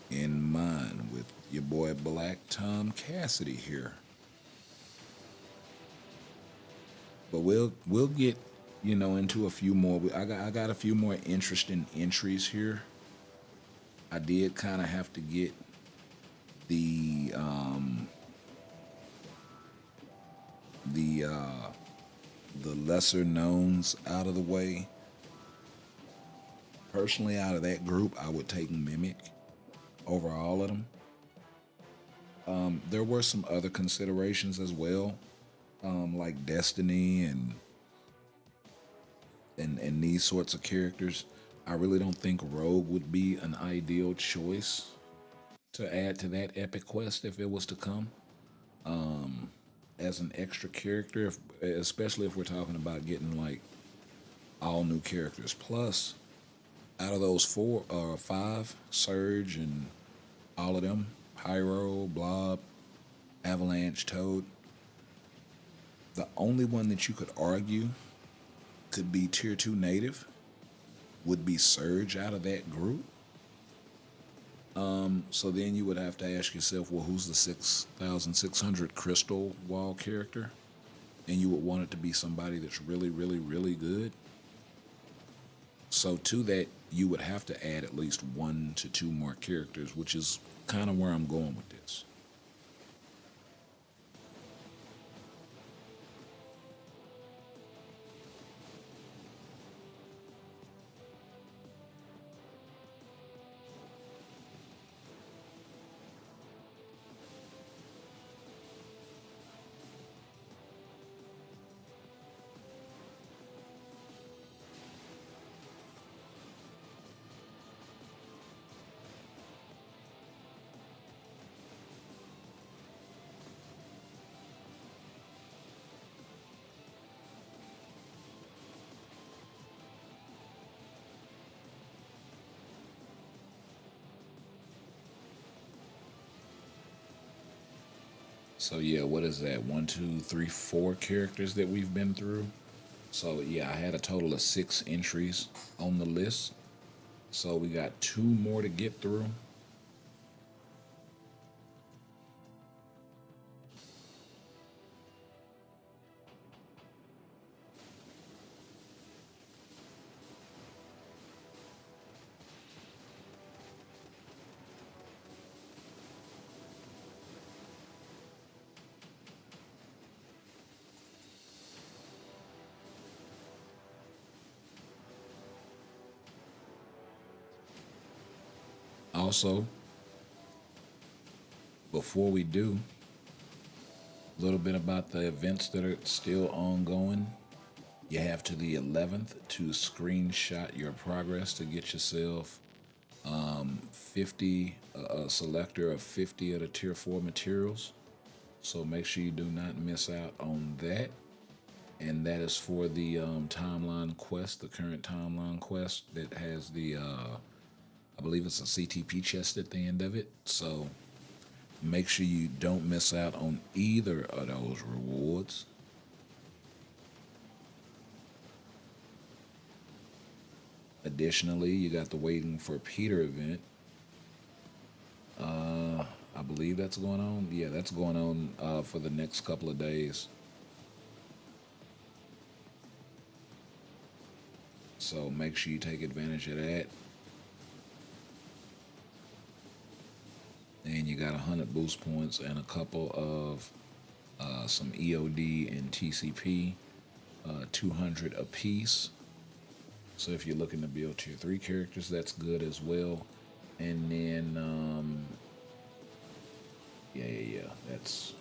in mind with your boy Black Tom Cassidy here. But we'll get into a few more. I got a few more interesting entries here. I did kind of have to get the the uh, the lesser knowns out of the way. Personally, out of that group, I would take Mimic over all of them. There were some other considerations as well, like Destiny and these sorts of characters. I really don't think Rogue would be an ideal choice to add to that epic quest if it was to come as an extra character, especially if we're talking about getting like all new characters. Plus, out of those four or five, Surge and all of them, Pyro, Blob, Avalanche, Toad, the only one that you could argue could be tier 2 native would be Surge out of that group. So then you would have to ask yourself, well, who's the 6,600 Crystal Wall character? And you would want it to be somebody that's really, really, really good. So to that, you would have to add at least 1 to 2 more characters, which is kind of where I'm going with this. So yeah, what is that? One, two, three, 4 characters that we've been through. So yeah, I had a total of 6 entries on the list. So we got 2 more to get through. Also, before we do, a little bit about the events that are still ongoing. You have to the 11th to screenshot your progress to get yourself 50, a selector of 50 of the tier 4 materials. So make sure you do not miss out on that. And that is for the timeline quest, the current timeline quest that has the, I believe it's a CTP chest at the end of it. So make sure you don't miss out on either of those rewards. Additionally, you got the Waiting for Peter event. I believe that's going on. Yeah, that's going on for the next couple of days. So make sure you take advantage of that. And you got 100 boost points and a couple of some EOD and TCP, 200 apiece. So if you're looking to build tier 3 characters, that's good as well. And then, yeah, that's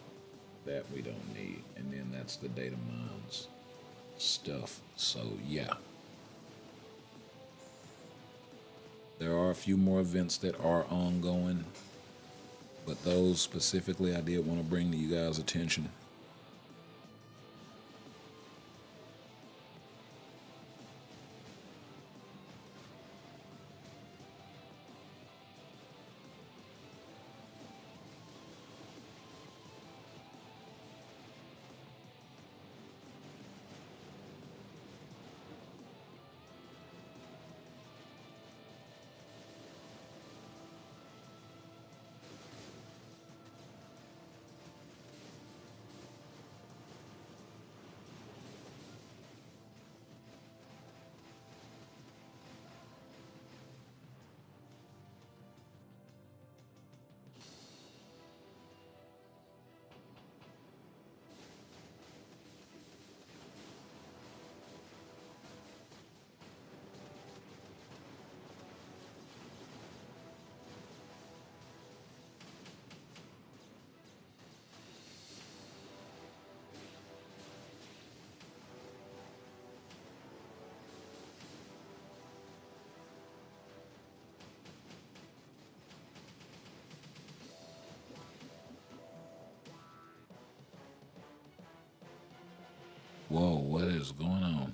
that we don't need. And then that's the data mines stuff. So yeah, there are a few more events that are ongoing, but those specifically I did want to bring to you guys' attention. Whoa, what is going on?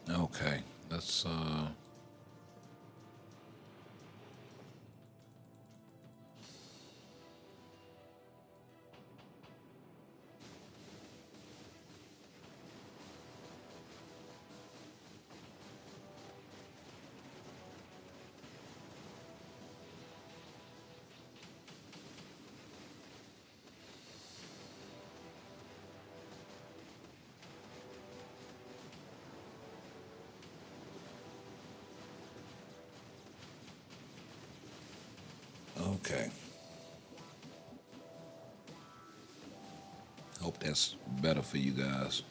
Okay, let's okay. Hope that's better for you guys.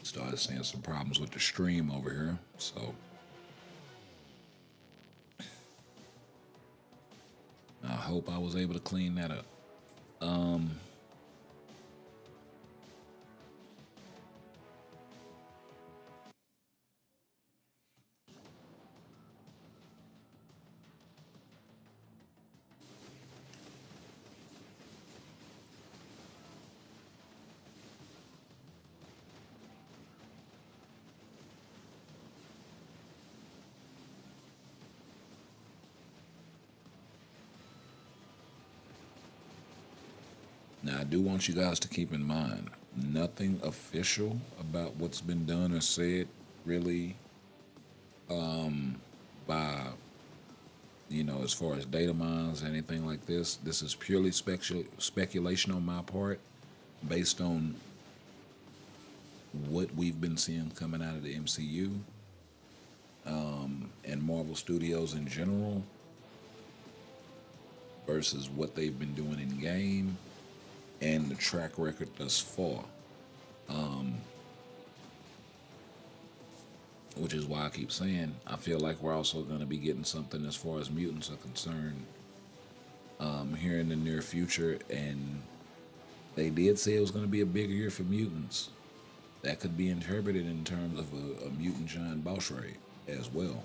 Started seeing some problems with the stream over here, so I hope I was able to clean that up. I do want you guys to keep in mind nothing official about what's been done or said really by as far as data mines, anything like this. This is purely speculation on my part, based on what we've been seeing coming out of the MCU and Marvel Studios in general, versus what they've been doing in game and the track record thus far. Which is why I keep saying I feel like we're also going to be getting something as far as mutants are concerned here in the near future. And they did say it was going to be a big year for mutants. That could be interpreted in terms of a mutant giant boss raid as well.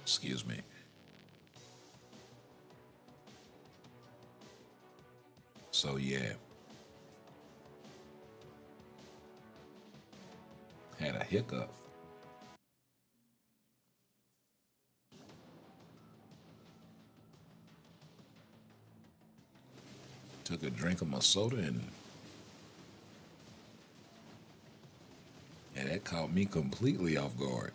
Excuse me. So yeah, had a hiccup. Took a drink of my soda and that caught me completely off guard.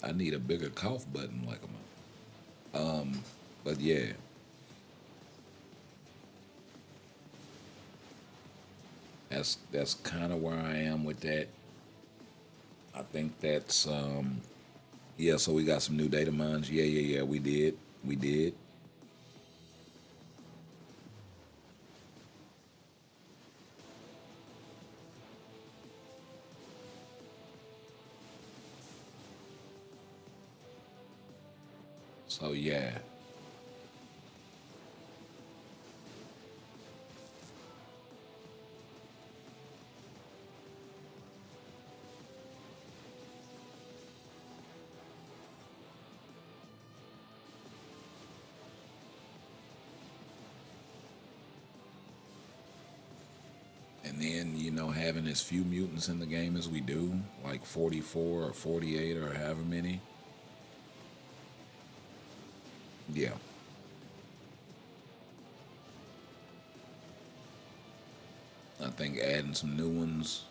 I need a bigger cough button like a but yeah, that's kind of where I am with that. I think that's yeah. So we got some new data mines. Yeah. We did. So yeah. And then, having as few mutants in the game as we do, like 44 or 48 or however many. Yeah. I think adding some new ones,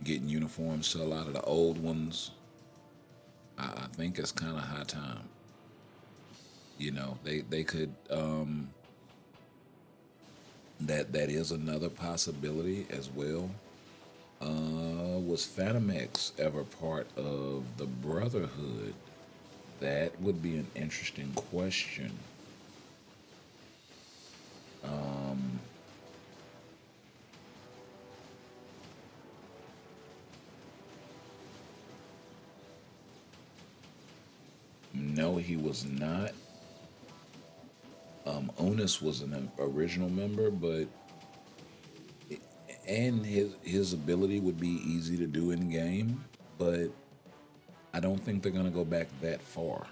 getting uniforms to a lot of the old ones, I think it's kind of high time. They could, that is another possibility as well. Was Phantom X ever part of the Brotherhood? That would be an interesting question. No, he was not. Onus was an original member, but and his ability would be easy to do in game, but I don't think they're gonna go back that far.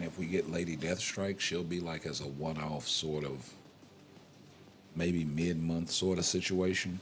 And if we get Lady Deathstrike, she'll be like as a one-off sort of, maybe mid-month sort of situation.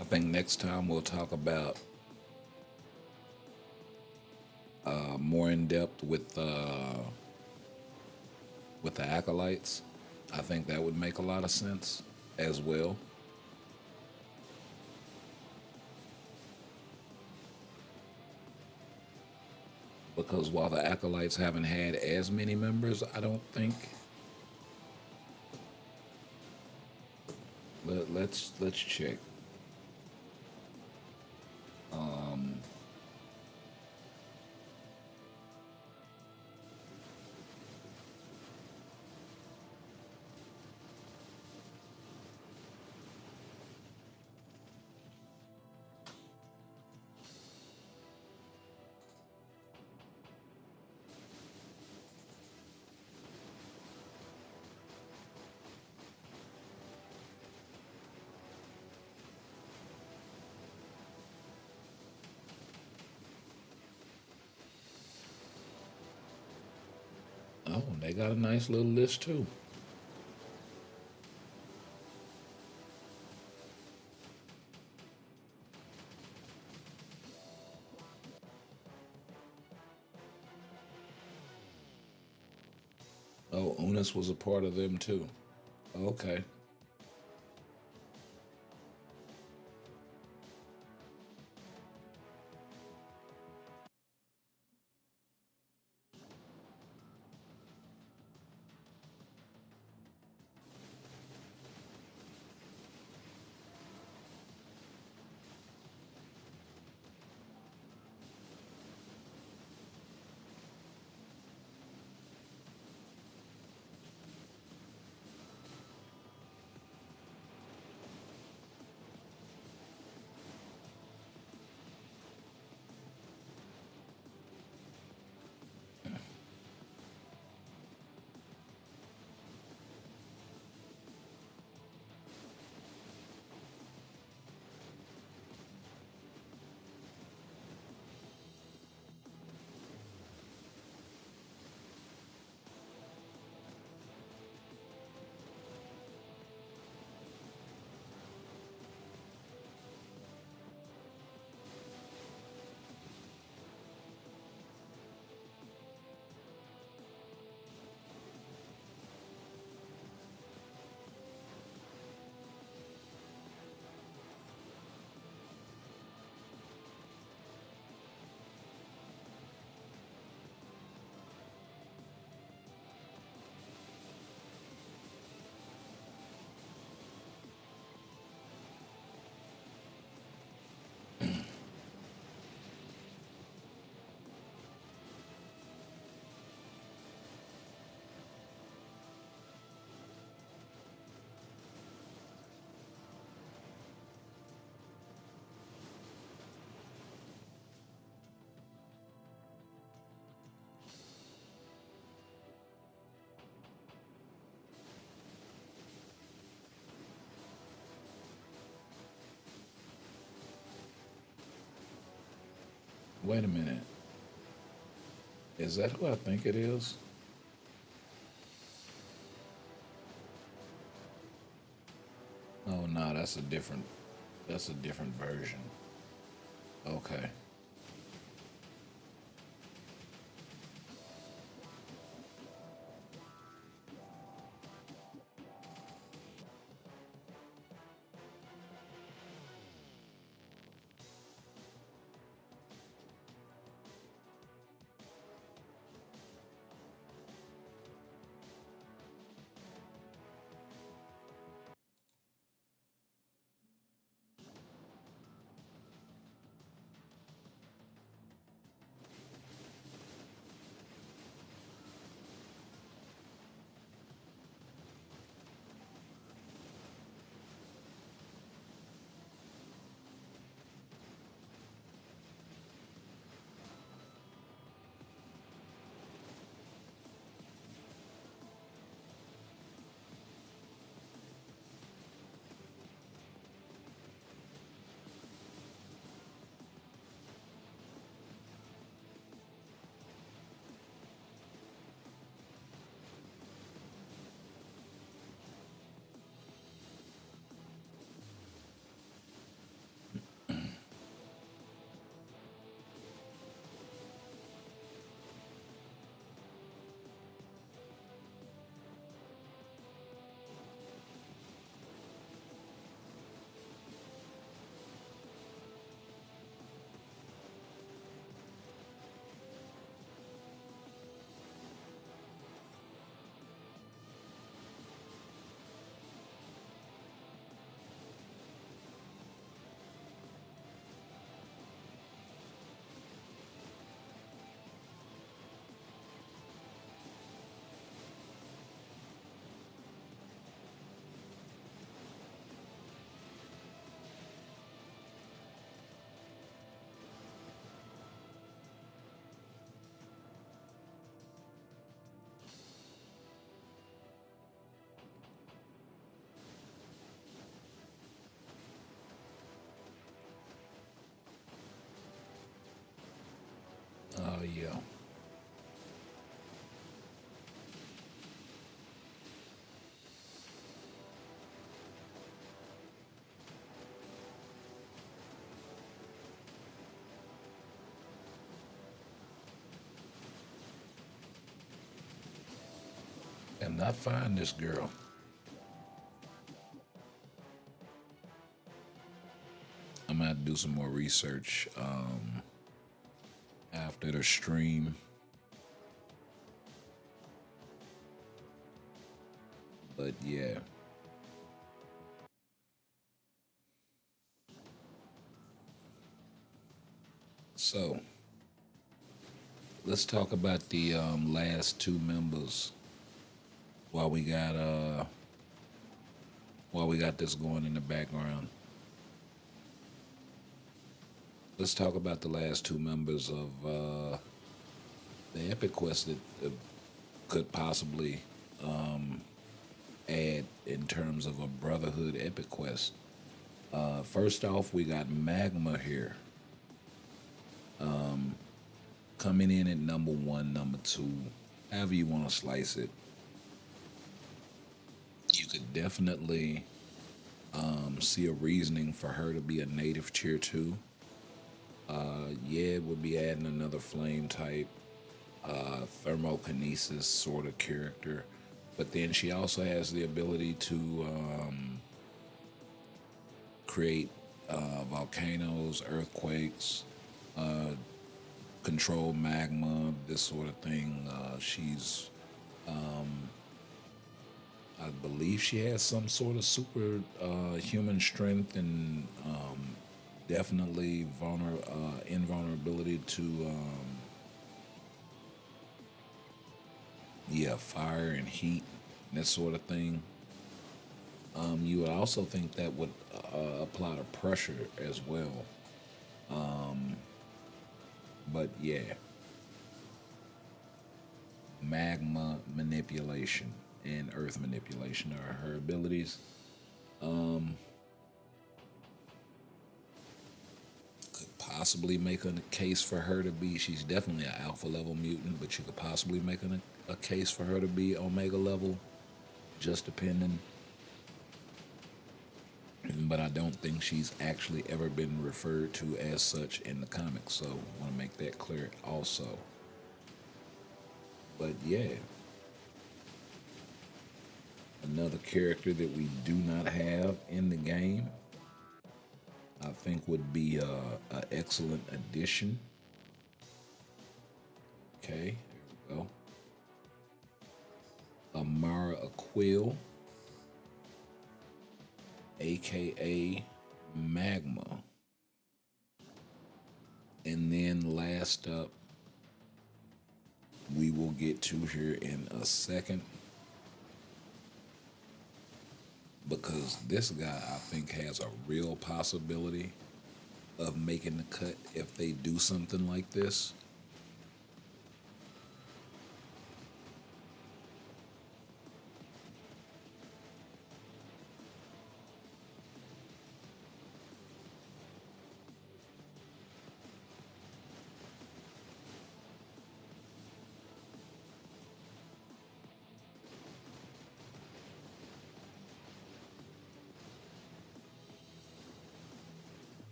I think next time we'll talk about more in depth with the acolytes. I think that would make a lot of sense as well. Because while the acolytes haven't had as many members, I don't think. Let's check. Oh, they got a nice little list too. Oh, Unis was a part of them too. Okay. Wait a minute. Is that who I think it is? Oh no, that's a different. That's a different version. Okay. Yeah. And not find this girl. I'm gonna have to do some more research after the stream. But yeah. So let's talk about the last two members while we got this going in the background. Let's talk about the last two members of the Epic Quest that could possibly add in terms of a Brotherhood Epic Quest. First off, we got Magma here. Coming in at number one, number two, however you want to slice it. You could definitely see a reasoning for her to be a native tier two. Yeah, it would be adding another flame type, thermokinesis sort of character. But then she also has the ability to create volcanoes, earthquakes, control magma, this sort of thing. She's, I believe she has some sort of super human strength and definitely invulnerability to, yeah, fire and heat, that sort of thing. You would also think that would apply to pressure as well. But yeah, magma manipulation and earth manipulation are her abilities. Could possibly make a case for her to be, she's definitely an alpha level mutant, but you could possibly make a case for her to be omega level, just depending. But I don't think she's actually ever been referred to as such in the comics, so I want to make that clear also. But yeah, another character that we do not have in the game, I think would be an excellent addition. Okay, there we go. Amara Aquil, aka Magma. And then last up, we will get to here in a second, because this guy I think has a real possibility of making the cut if they do something like this.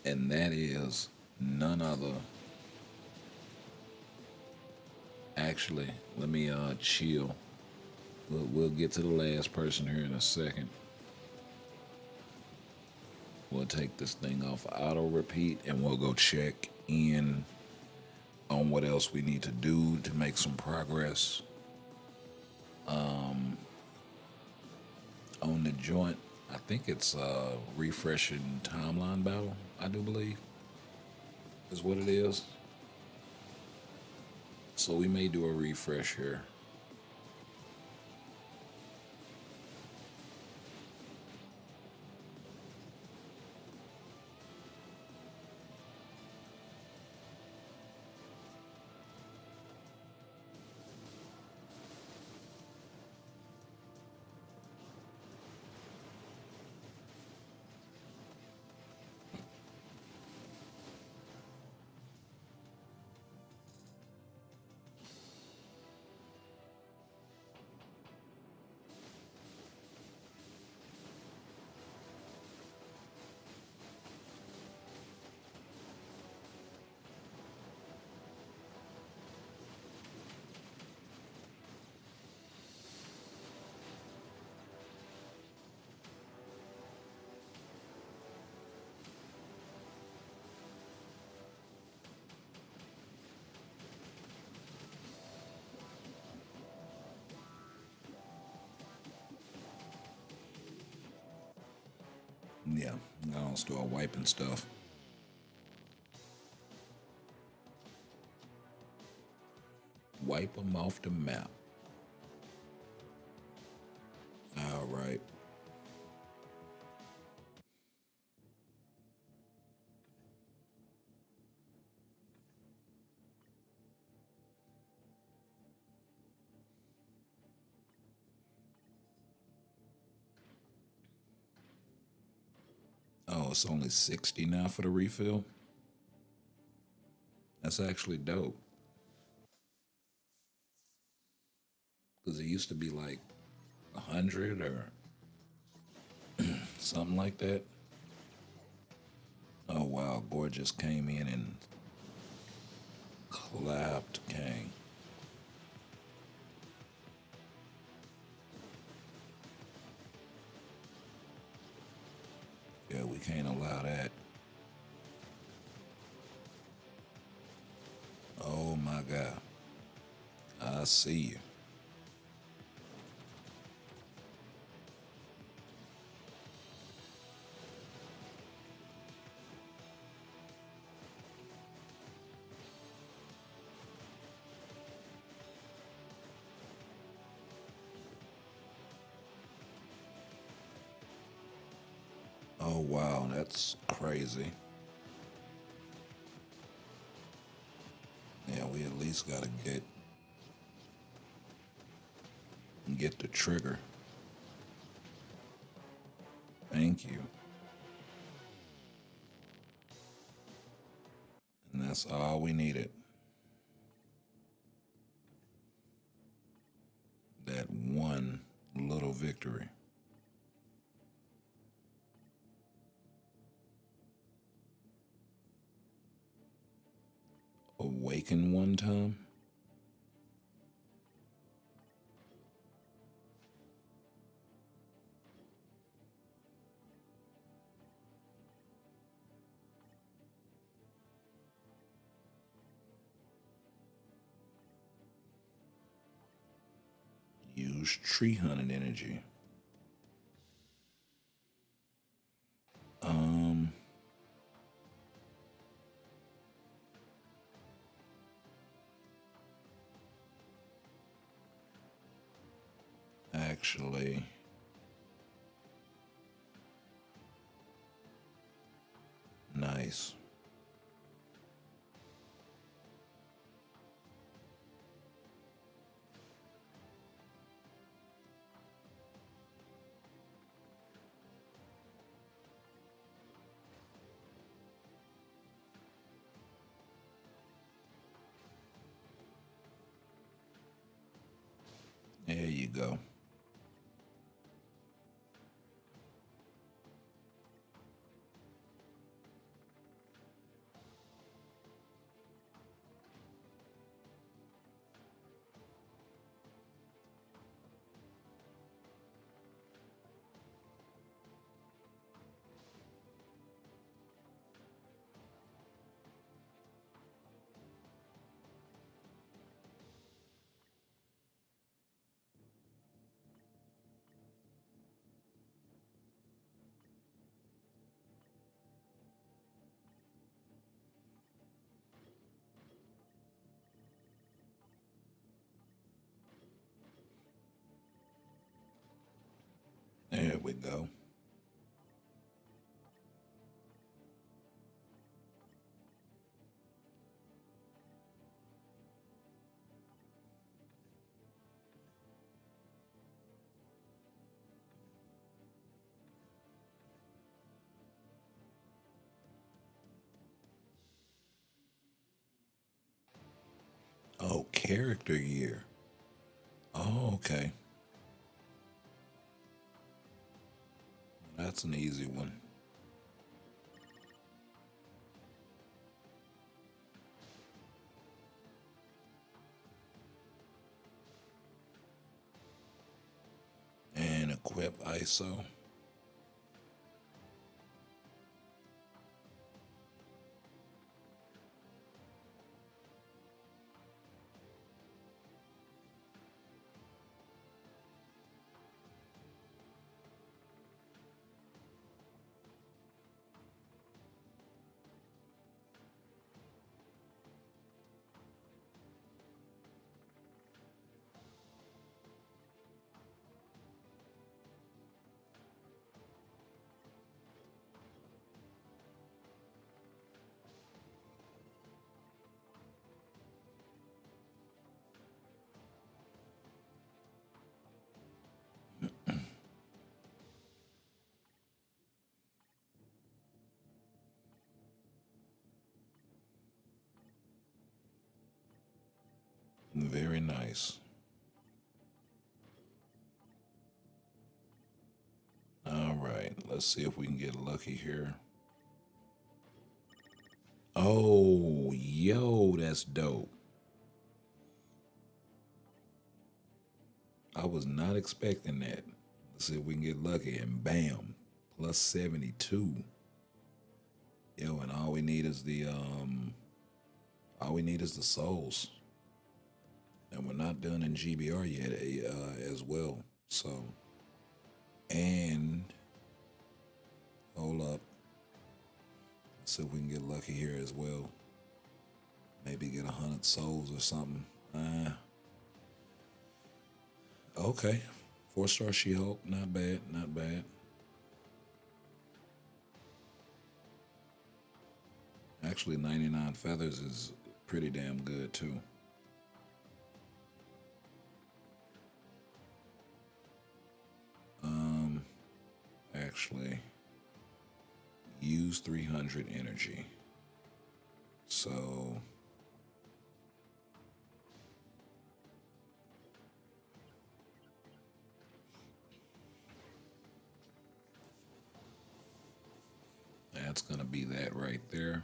And that is none other. Actually, let me chill. We'll get to the last person here in a second. We'll take this thing off auto repeat and we'll go check in on what else we need to do to make some progress on the joint. I think it's refreshing timeline battle, I do believe, is what it is. So we may do a refresh here. Yeah, I don't start wiping stuff. Wipe them off the map. All right. Oh, it's only 60 now for the refill? That's actually dope. Because it used to be like 100 or something like that. Oh, wow. Gorgeous came in and clapped Kang. Yeah, we can't allow that. Oh, my God. I see you. Oh, wow. That's crazy. Yeah, we at least got to get the trigger. Thank you. And that's all we needed. That one little victory. Awaken one time? Use tree hunting energy. Um, actually, nice. There you go. There we go. Oh, character year. Oh, okay. That's an easy one. And equip ISO. Very nice. All right, let's see if we can get lucky here. Oh, yo, that's dope. I was not expecting that. Let's see if we can get lucky. And bam, plus 72. Yo, and all we need is the souls. And we're not done in GBR yet as well. So, and hold up. Let's see if we can get lucky here as well. Maybe get 100 souls or something. Okay. 4-star She-Hulk. Not bad. Not bad. Actually, 99 feathers is pretty damn good too. Actually, use 300 energy. So that's going to be that right there.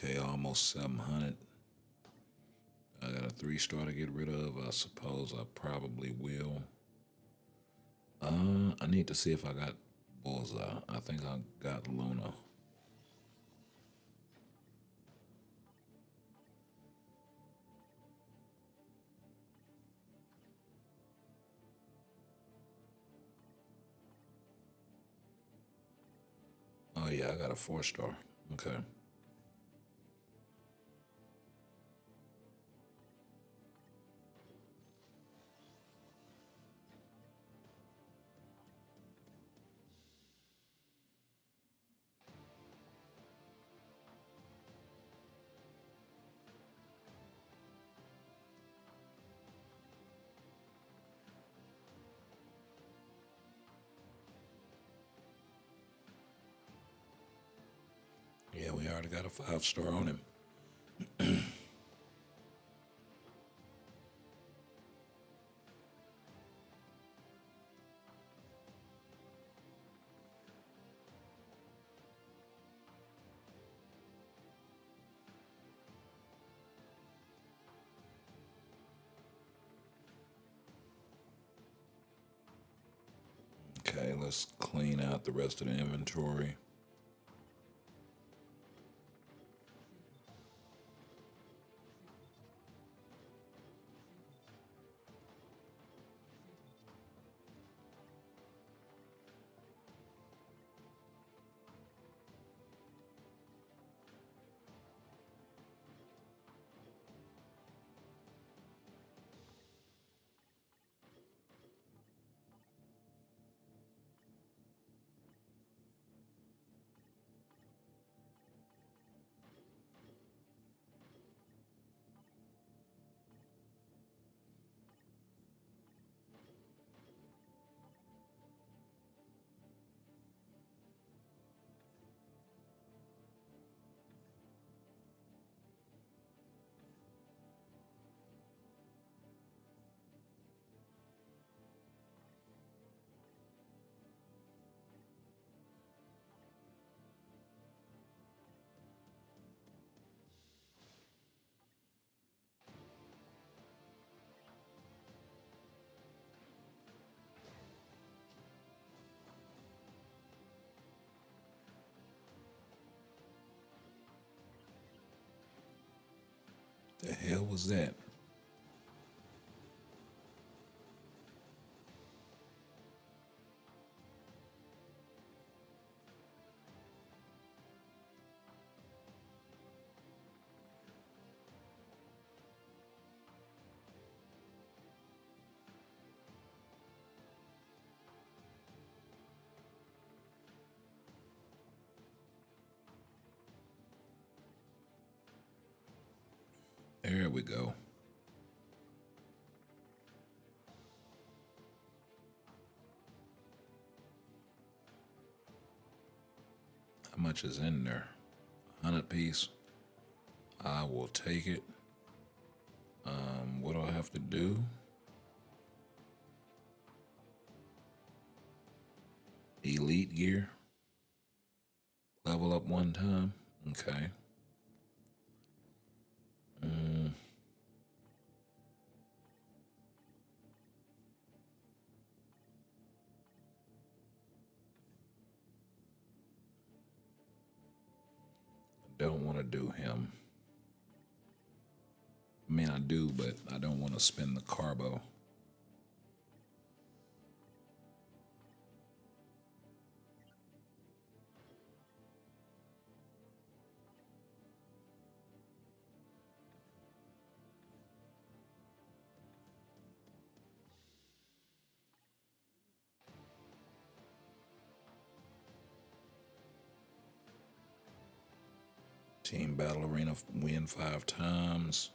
Okay, almost 700. I got a 3-star to get rid of. I suppose I probably will. I need to see if I got Bullseye. I think I got Luna. Oh yeah, I got a 4-star. Okay. Yeah, we already got a 5-star on him. Okay, let's clean out the rest of the inventory. The hell was that? There we go. How much is in there? 100 piece. I will take it. What do I have to do? Elite gear. Level up one time. Okay. Don't want to do him. I mean, I do, but I don't want to spend the carbo. Team Battle Arena win 5 times.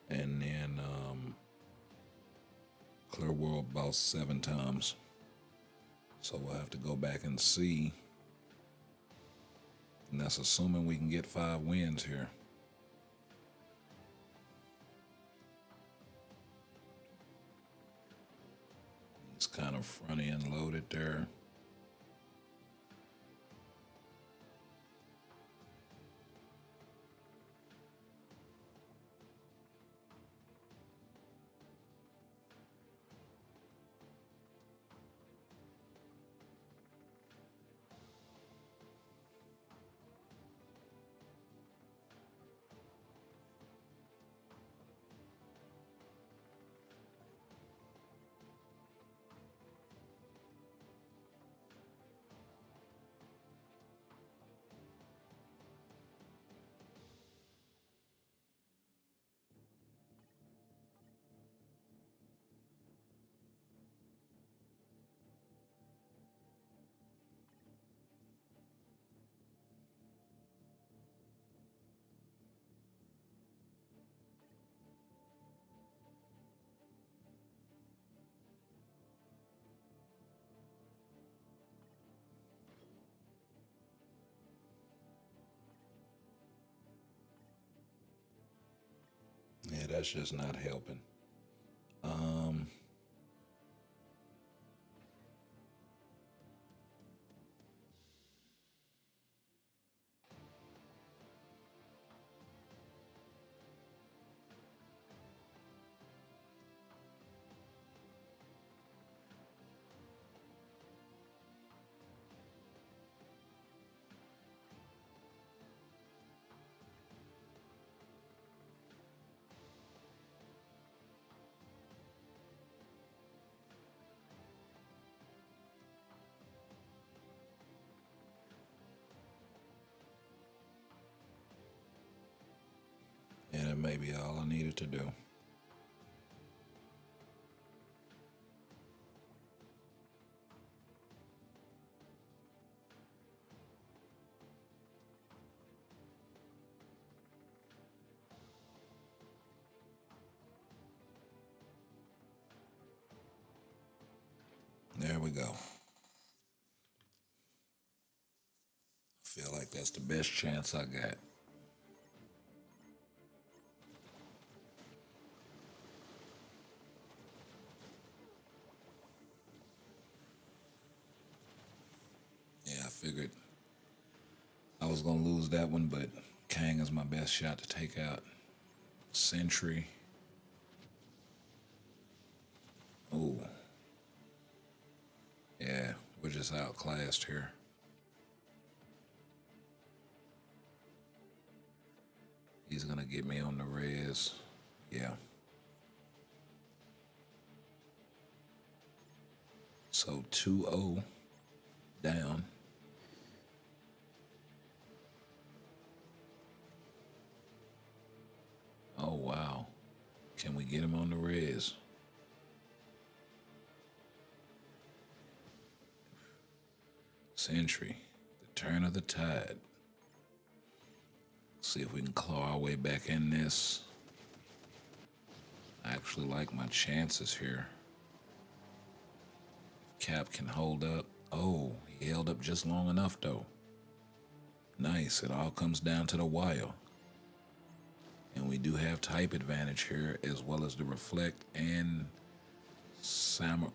And then Clear World Boss 7 times. So we'll have to go back and see. And that's assuming we can get 5 wins here. It's kind of front end loaded there. Yeah, that's just not helping. And it may be all I needed to do. There we go. Feel like that's the best chance I got. Yeah, I figured I was gonna lose that one, but Kang is my best shot to take out. Sentry. Ooh. Yeah, we're just outclassed here. He's gonna get me on the res. Yeah. So 2-0 down. Oh, wow. Can we get him on the res? Sentry, the turn of the tide. See if we can claw our way back in this. I actually like my chances here. Cap can hold up. Oh, he held up just long enough though. Nice. It all comes down to the wire. And we do have type advantage here as well as the reflect and samurai.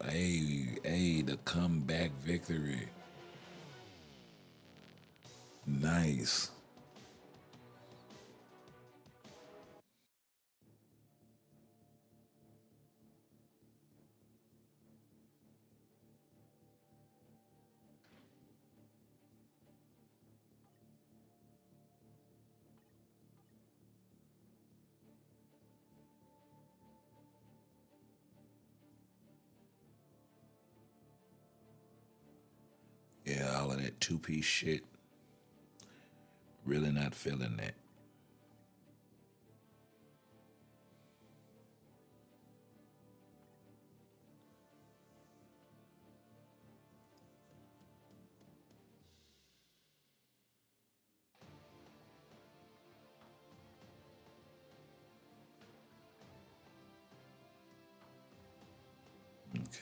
Hey, the comeback victory. Nice. Yeah, all of that two-piece shit. Really not feeling that.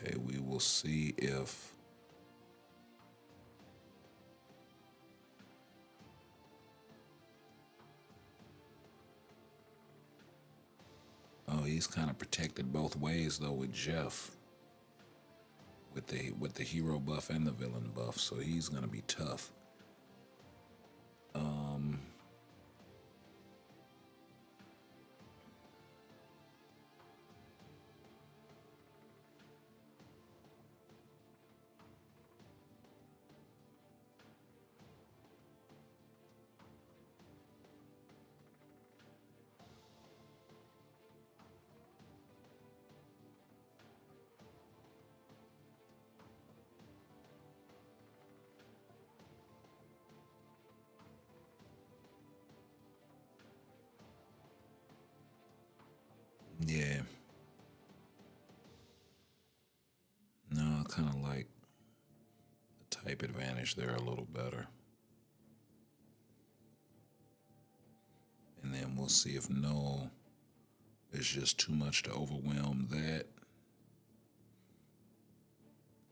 Okay, we will see if. Oh, he's kind of protected both ways though with Jeff, with the hero buff and the villain buff, so he's gonna be tough. Yeah, no, I kind of like the type advantage there a little better, and then we'll see if no, it's just too much to overwhelm that.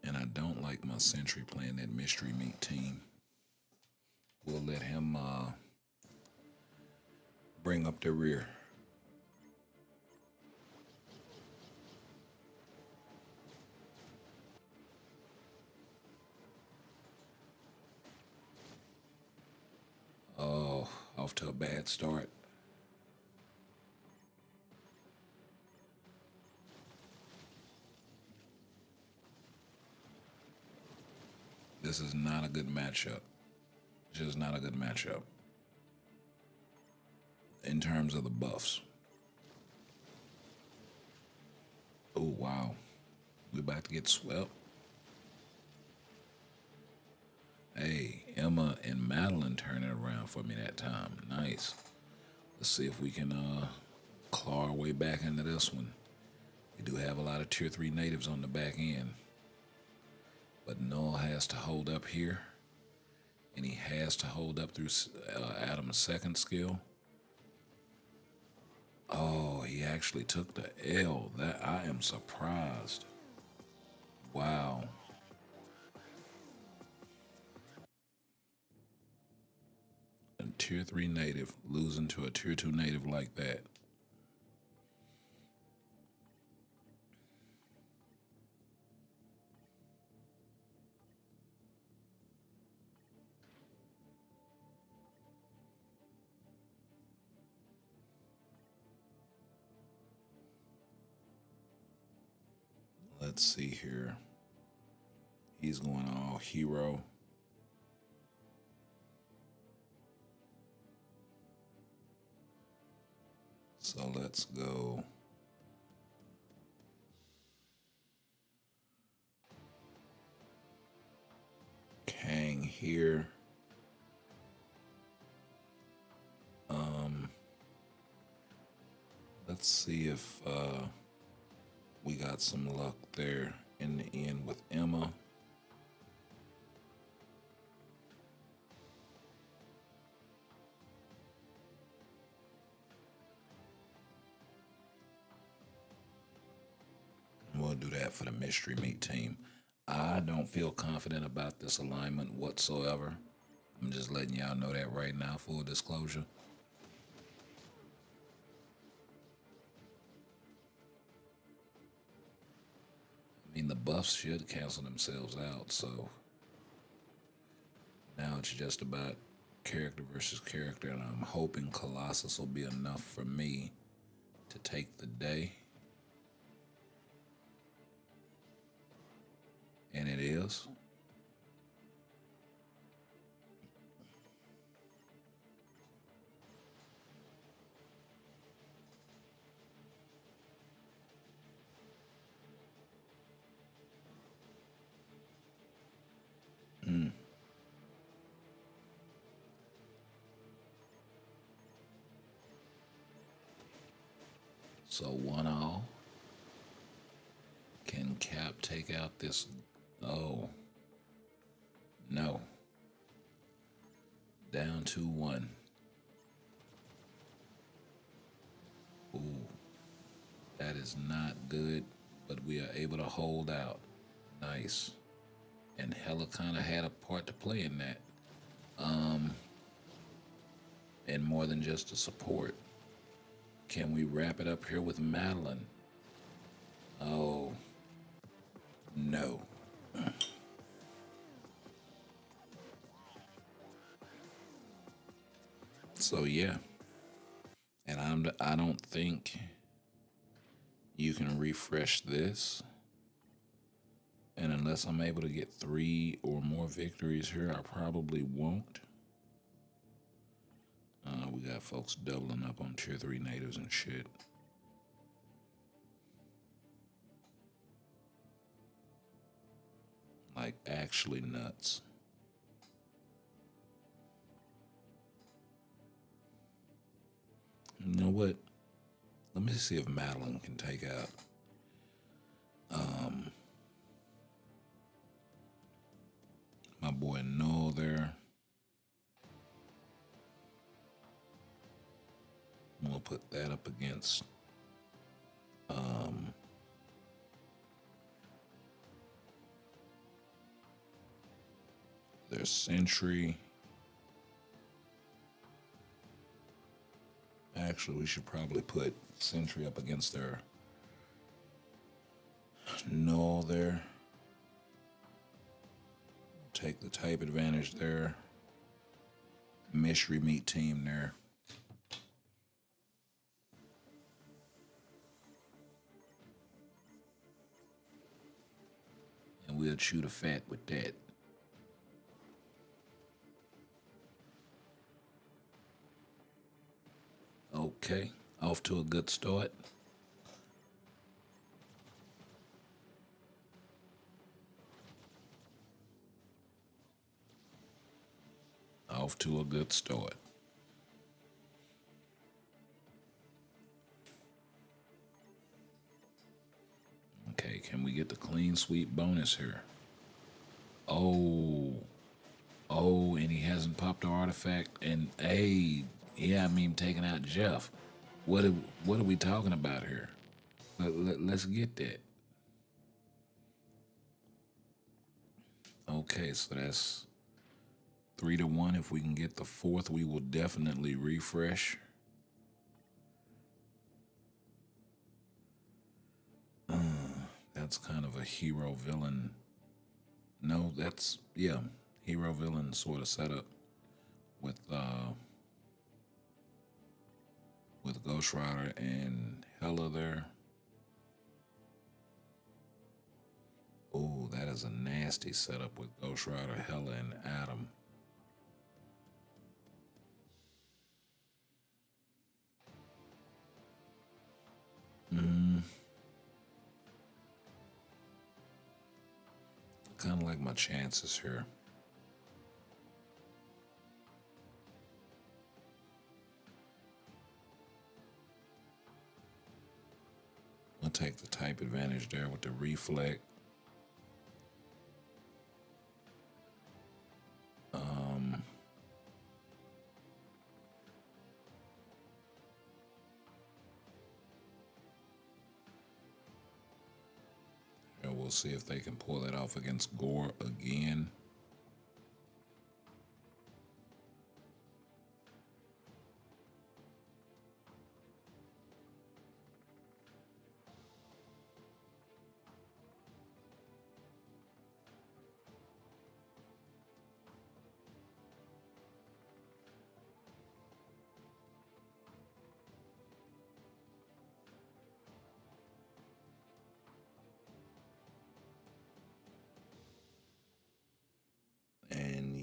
And I don't like my Sentry playing that mystery meat team. We'll let him bring up the rear. Oh, off to a bad start. This is not a good matchup. Just not a good matchup in terms of the buffs. Oh, wow. We about to get swept. Hey, Emma and Madeline turning it around for me that time. Nice. Let's see if we can claw our way back into this one. We do have a lot of tier 3 natives on the back end. But Noel has to hold up here. And he has to hold up through Adam's second skill. Oh, he actually took the L. That I am surprised. Wow. A tier 3 native losing to a tier 2 native like that. Let's see here. He's going all hero. So let's go. Kang here. Let's see if we got some luck there in the end with Emma. We'll do that for the mystery meat team. I don't feel confident about this alignment whatsoever. I'm just letting y'all know that right now, full disclosure. I mean, the buffs should cancel themselves out, so now it's just about character versus character, and I'm hoping Colossus will be enough for me to take the day. And it is. So 1-all. Can Cap take out this? Oh, no. Down 2-1. Ooh, that is not good, but we are able to hold out. Nice. And Hella kind of had a part to play in that. And more than just a support. Can we wrap it up here with Madeline? Oh, no. So yeah, and I don't think you can refresh this, and unless I'm able to get 3 or more victories here, I probably won't. We got folks doubling up on tier 3 natives and shit. Like actually nuts. You know what? Let me see if Madeline can take out my boy Noel there. We'll put that up against their Sentry. Actually, we should probably put Sentry up against their Noel there. Take the type advantage there. Mystery meat team there. And we'll chew the fat with that. Okay, off to a good start. Off to a good start. Okay, can we get the clean sweep bonus here? Oh, and he hasn't popped the artifact. And hey, yeah, I mean taking out Jeff. What are we talking about here? Let's get that. Okay, so that's 3-1. If we can get the 4th, we will definitely refresh. That's kind of a hero villain. No, that's yeah, hero villain sort of setup with Ghost Rider and Hella there. Oh, that is a nasty setup with Ghost Rider, Hella, and Adam. Kind of like my chances here. I'll take the type advantage there with the reflect. And we'll see if they can pull that off against Gore again.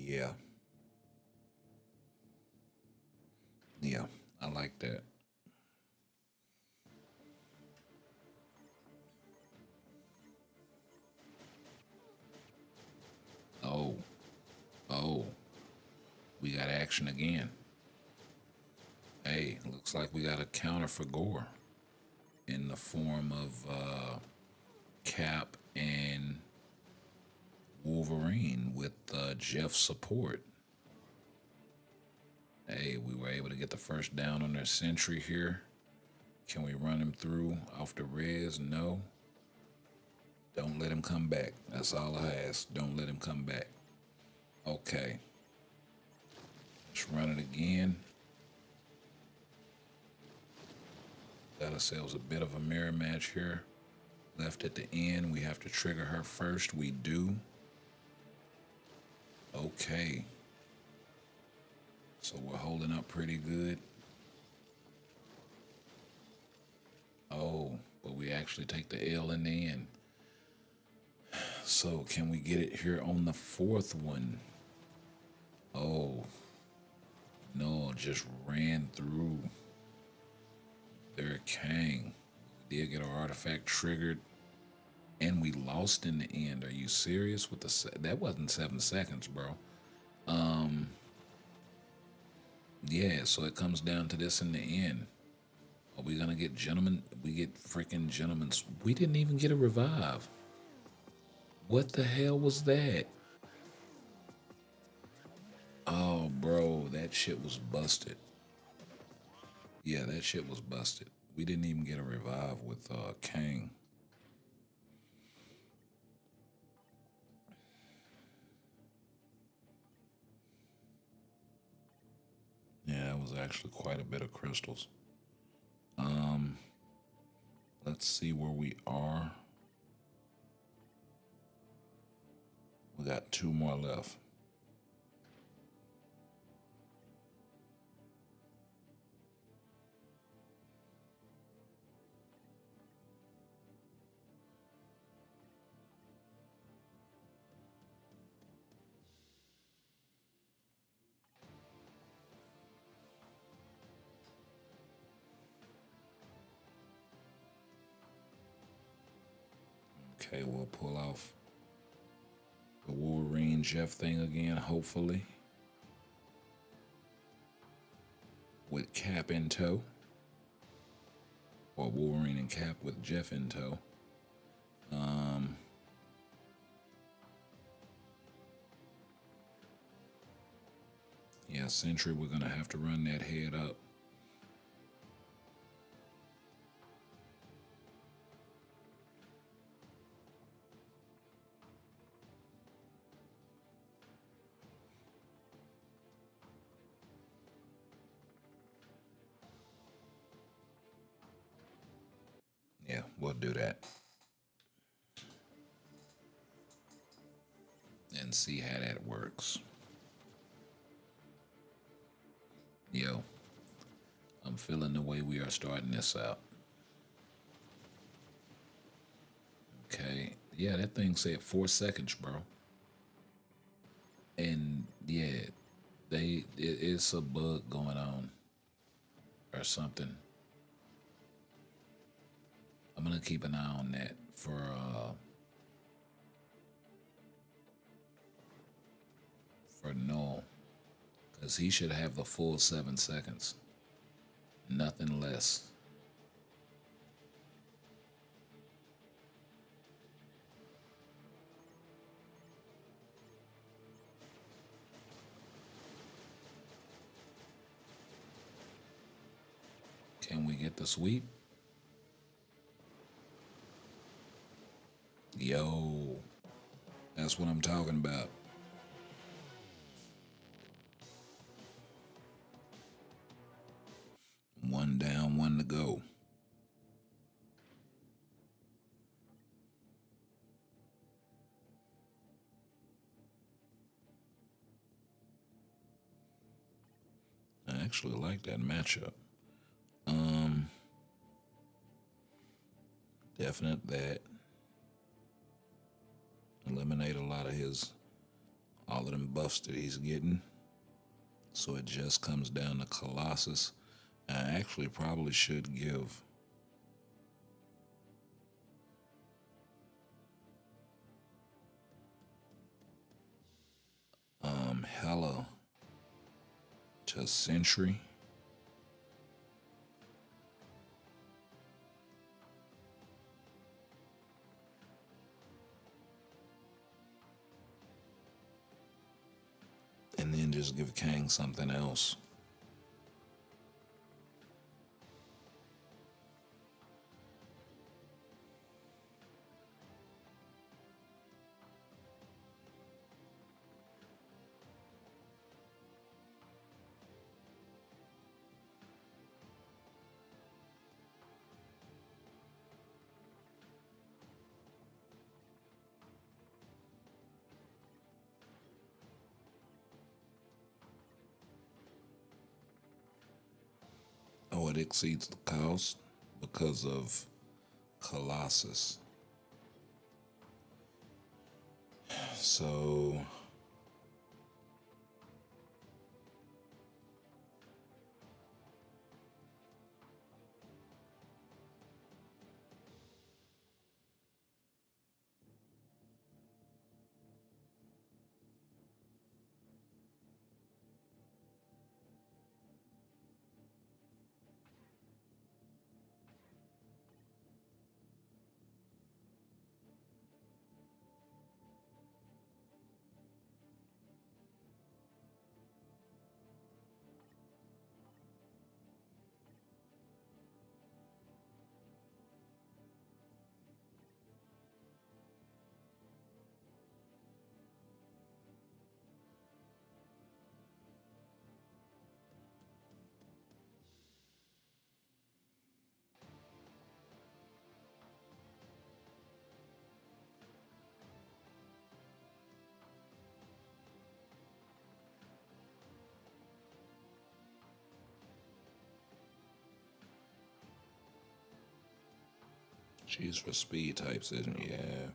Yeah. Yeah. I like that. Oh. Oh. We got action again. Hey, looks like we got a counter for Gore in the form of Cap and Wolverine with Jeff's support. Hey, we were able to get the first down on their sentry here. Can we run him through off the res? No. Don't let him come back. That's all I ask. Don't let him come back. Okay. Let's run it again. Got ourselves a bit of a mirror match here. Left at the end. We have to trigger her first. We do. Okay. So we're holding up pretty good. Oh, but we actually take the L in the end. So can we get it here on the fourth one? Oh, no, just ran through their Kang. We did get our artifact triggered, and we lost in the end. Are you serious with that wasn't 7 seconds, bro. Yeah, so it comes down to this in the end. Are we gonna get gentlemen? We get freaking gentlemen's. We didn't even get a revive. What the hell was that? Oh, bro, that shit was busted. Yeah, that shit was busted. We didn't even get a revive with Kang. Yeah, it was actually quite a bit of crystals. Let's see where we are. We got 2 more left. Okay, we'll pull off the Wolverine Jeff thing again, hopefully. With Cap in tow. Or Wolverine and Cap with Jeff in tow. Yeah, Sentry, we're gonna have to run that head up. Yeah, we'll do that. And see how that works. Yo, I'm feeling the way we are starting this out. Okay. Yeah, that thing said 4 seconds, bro. And yeah, it's a bug going on or something. I'm gonna keep an eye on that for Noel, because he should have the full 7 seconds, nothing less. Can we get the sweep? Yo, that's what I'm talking about. One down, one to go. I actually like that matchup. Definite that. Eliminate a lot of his all of them buffs that he's getting. So it just comes down to Colossus. I actually probably should give Hella to Sentry. And then just give Kang something else. Oh, it exceeds the cost because of Colossus. So she's for speed types, isn't it? Yeah.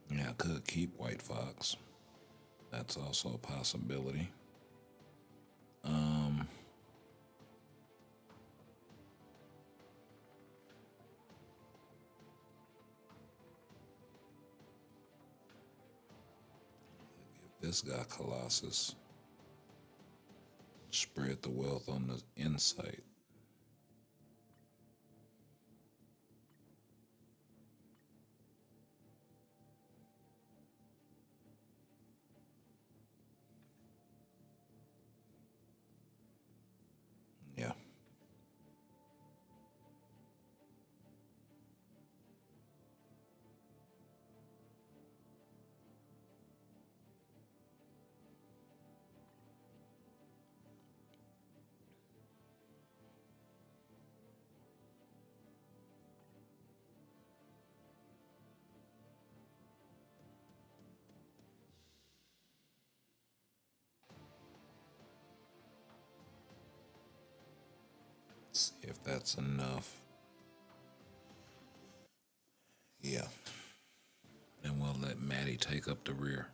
Yeah, I could keep White Fox. That's also a possibility. Um, this guy Colossus. Spread the wealth on the insight. Yeah. See if that's enough. Yeah. And we'll let Maddie take up the rear.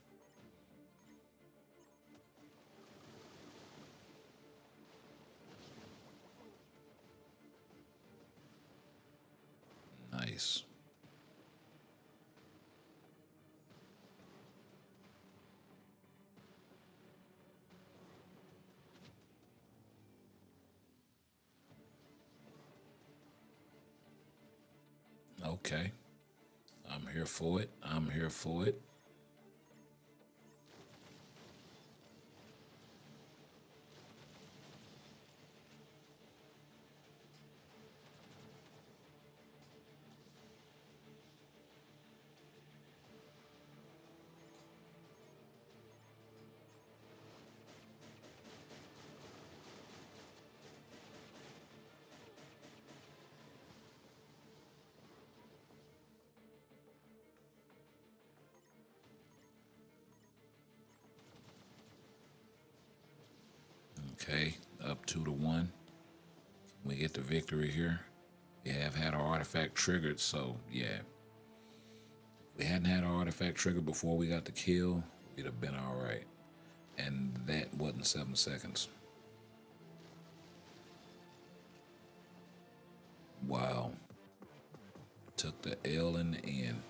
Nice. Okay. I'm here for it. I'm here for it. Okay, up 2-1. We get the victory here. We have had our artifact triggered, so yeah. If we hadn't had our artifact triggered before we got the kill, we'd have been alright. And that wasn't 7 seconds. Wow. Took the L in the end.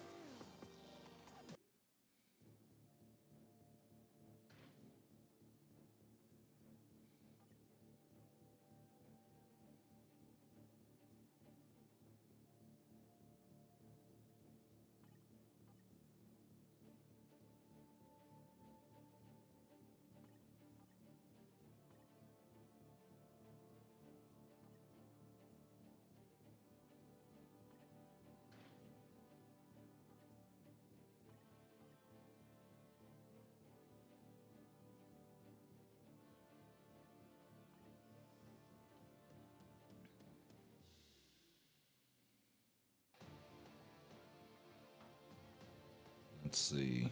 Let's see.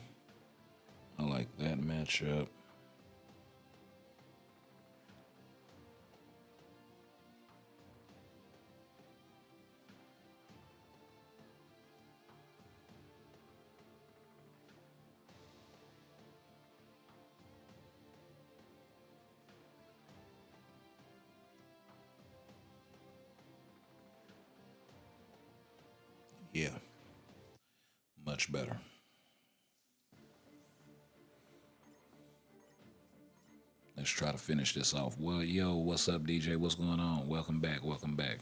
I like that matchup. Yeah, much better. Let's try to finish this off. Well, yo, what's up, DJ? What's going on? Welcome back. Welcome back.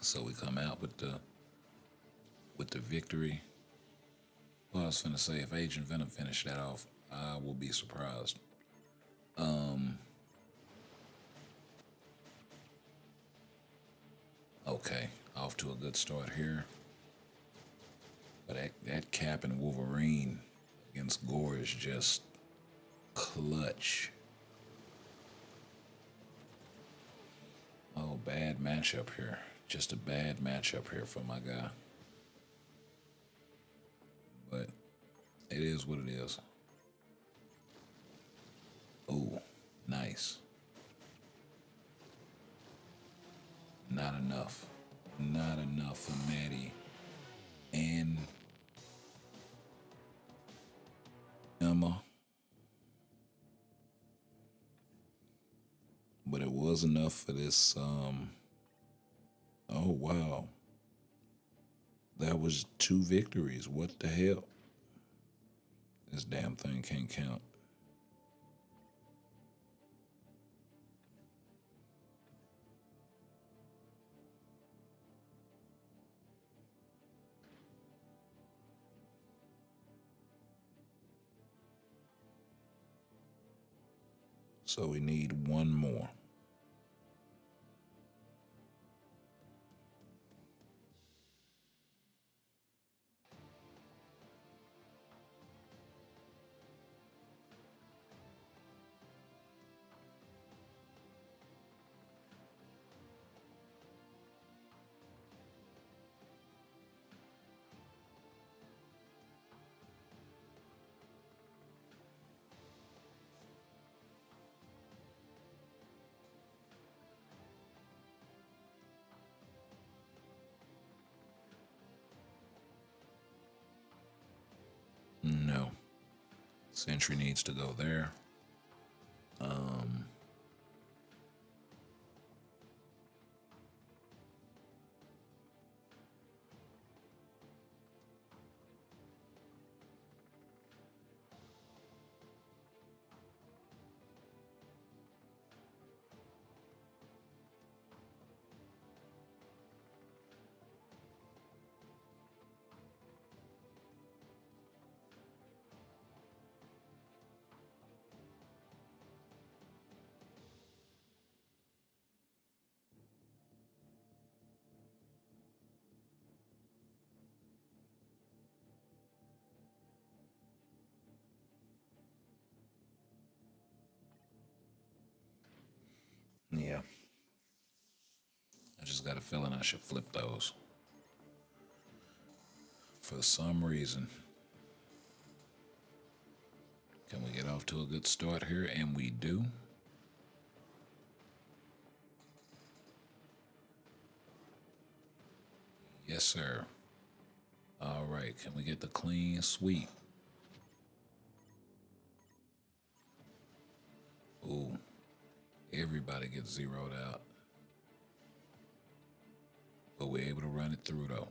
So we come out with the victory. Well, I was finna say if Agent Venom finished that off, I will be surprised. Okay, off to a good start here. But that Cap and Wolverine against Gore is just clutch. Oh, bad matchup here. Just a bad matchup here for my guy. But it is what it is. Oh, nice. Not enough. Not enough for Maddie. And Emma. But it was enough for this. Oh, wow. That was 2 victories. What the hell? This damn thing can't count. So we need one more. No. Sentry needs to go there. Yeah. I just got a feeling I should flip those. For some reason. Can we get off to a good start here? And we do. Yes, sir. All right. Can we get the clean sweep? Ooh. Everybody gets zeroed out. But we're able to run it through, though.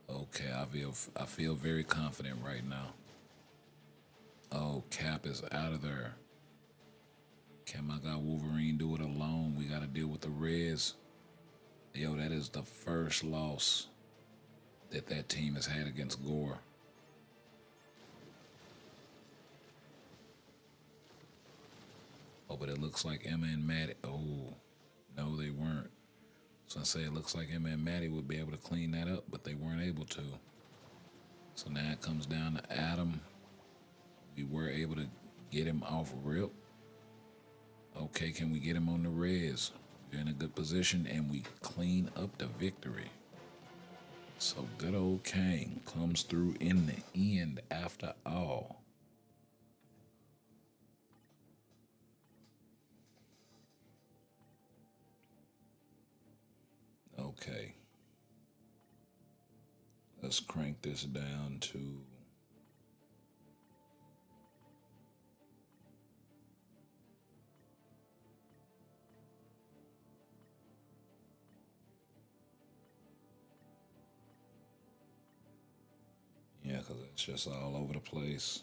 Okay, I feel very confident right now. Oh, Cap is out of there. Can my guy Wolverine do it alone? We got to deal with the Reds. Yo, that is the first loss that team has had against Gore. Oh, but it looks like Emma and Maddie. Oh, no, they weren't. So I say it looks like Emma and Maddie would be able to clean that up, but they weren't able to. So now it comes down to Adam. We were able to get him off rip. Okay, can we get him on the res? We're in a good position and we clean up the victory. So good old Kang comes through in the end after all. Okay. Let's crank this down to yeah, because it's just all over the place.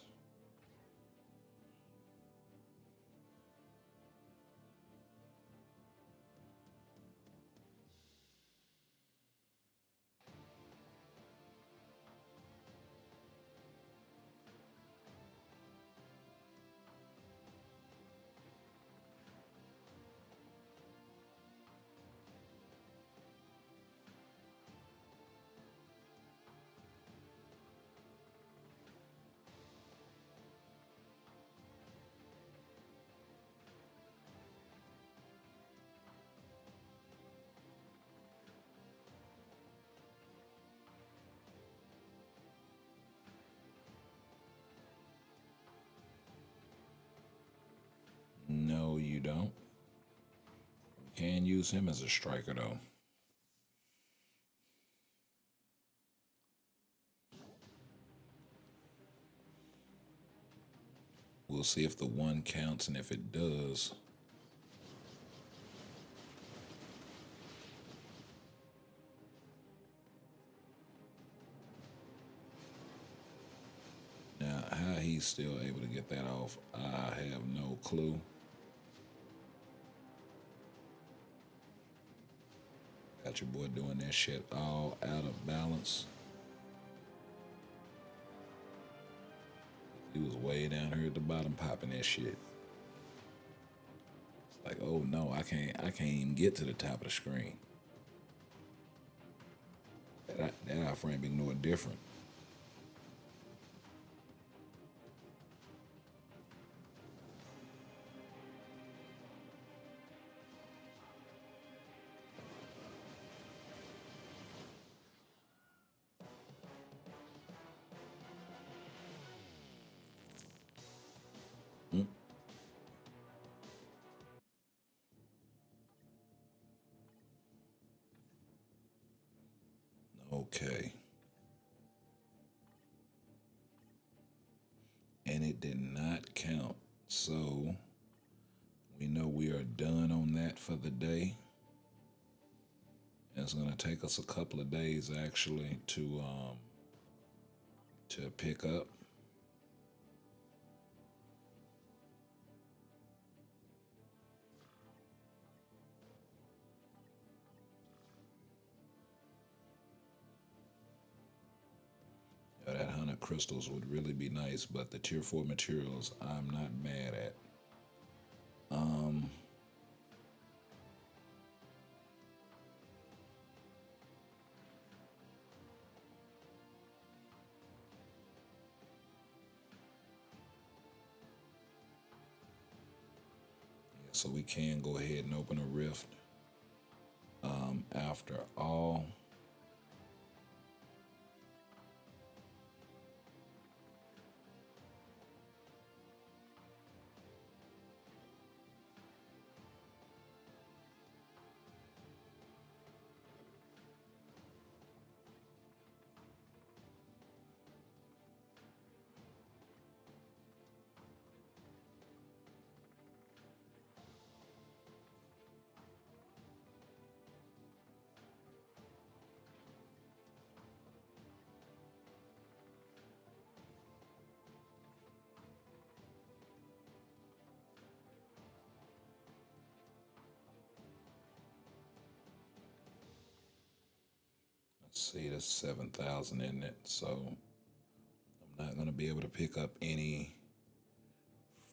No, you don't. We can use him as a striker though. We'll see if the one counts, and if it does, now how he's still able to get that off, I have no clue. Got your boy doing that shit all out of balance. He was way down here at the bottom popping that shit. It's like, oh no, I can't even get to the top of the screen. That frame ignored different. Mm, okay. And it did not count. So we know we are done on that for the day. And it's gonna take us a couple of days actually to pick up. Yeah, that 100 crystals would really be nice, but the tier 4 materials I'm not mad at. Um, So we can go ahead and open a rift after all. Let's see, there's 7,000 in it, so I'm not going to be able to pick up any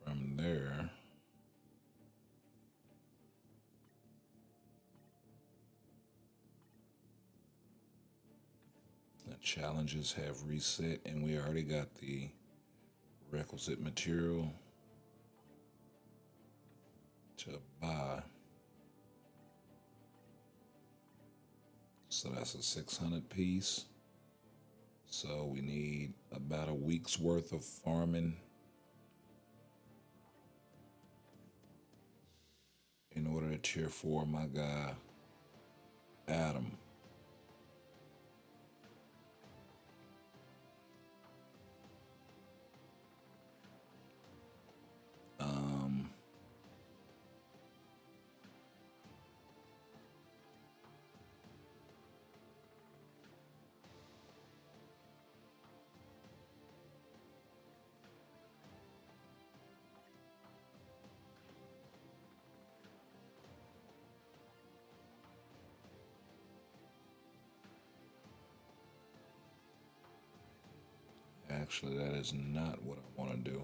from there. The challenges have reset, and we already got the requisite material to buy. So that's a 600 piece. So we need about a week's worth of farming in order to tier 4 my guy Adam. Um, Actually, that is not what I want to do.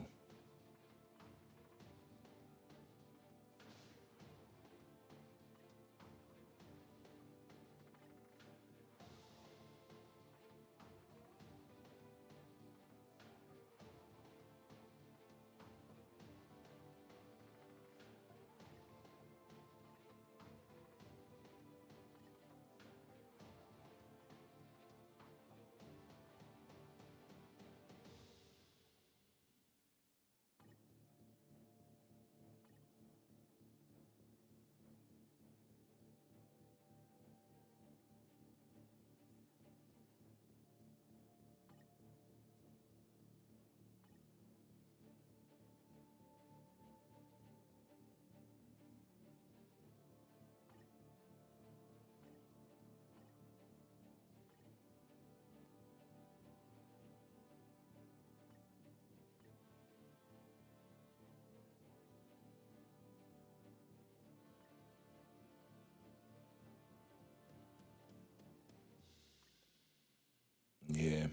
Yeah,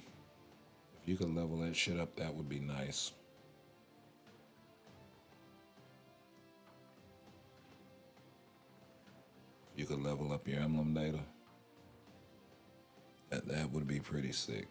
if you could level that shit up, that would be nice. If you could level up your emblem data, that would be pretty sick.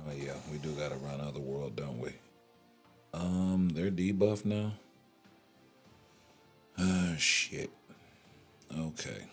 Oh yeah, we do gotta run Otherworld, don't we? They're debuffed now. Ah, shit. Okay.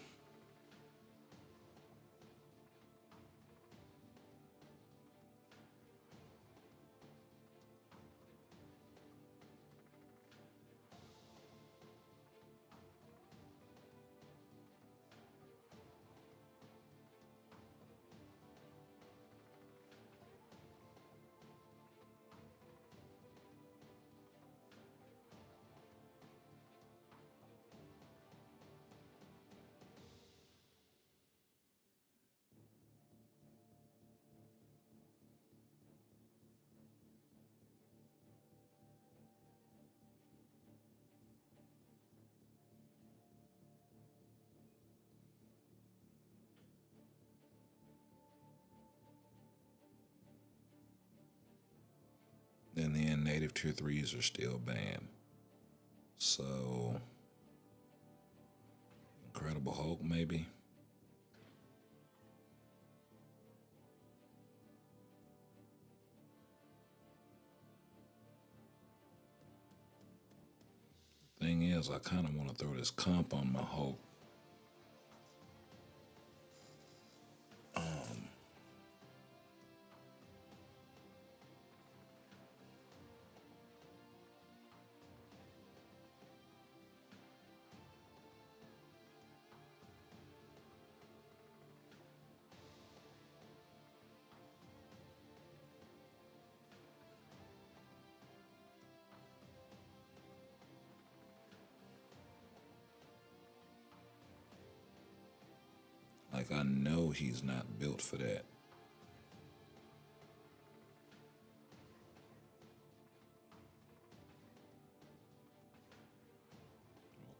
And then native tier 3s are still banned. So Incredible Hulk, maybe. Thing is, I kind of want to throw this comp on my Hulk. Like, I know he's not built for that.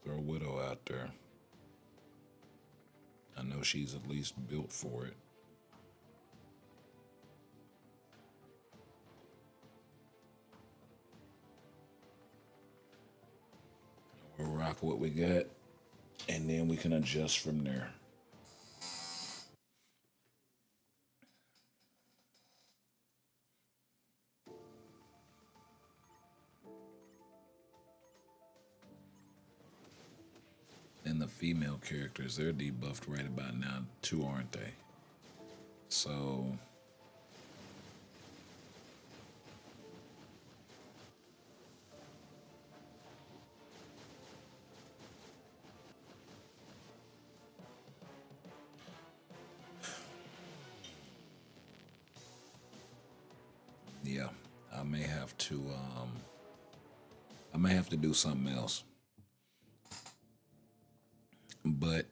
Throw Widow out there. I know she's at least built for it. We'll rock what we got, and then we can adjust from there. And the female characters, they're debuffed right about now too, aren't they? So yeah, I may have to I may have to do something else. But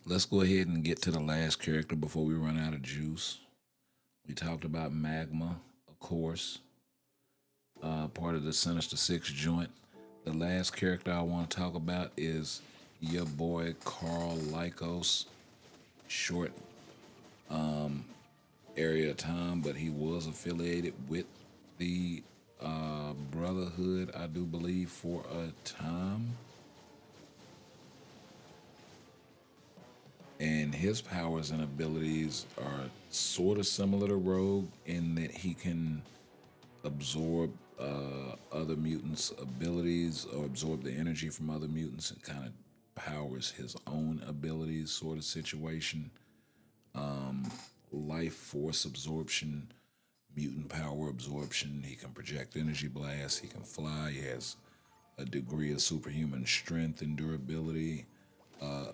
let's go ahead and get to the last character before we run out of juice. We talked about Magma, of course, part of the Sinister Six joint. The last character I want to talk about is your boy Carl Lycos. Short area of time, but he was affiliated with the Brotherhood, I do believe, for a time. And his powers and abilities are sort of similar to Rogue in that he can absorb other mutants' abilities or absorb the energy from other mutants and kind of powers his own abilities, sort of situation. Life force absorption, mutant power absorption. He can project energy blasts. He can fly. He has a degree of superhuman strength and durability,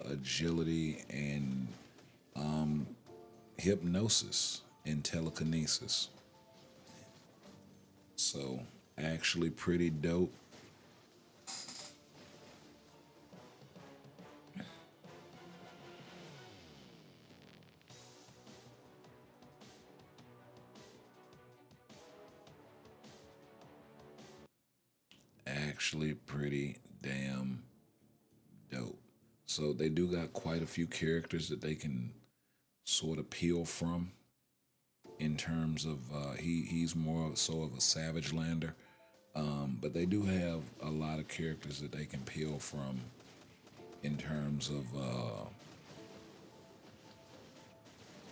agility, and hypnosis and telekinesis. So, actually, pretty dope. Actually, pretty damn dope. So, they do got quite a few characters that they can sort of peel from in terms of he's more so of a savage lander. But they do have a lot of characters that they can peel from in terms of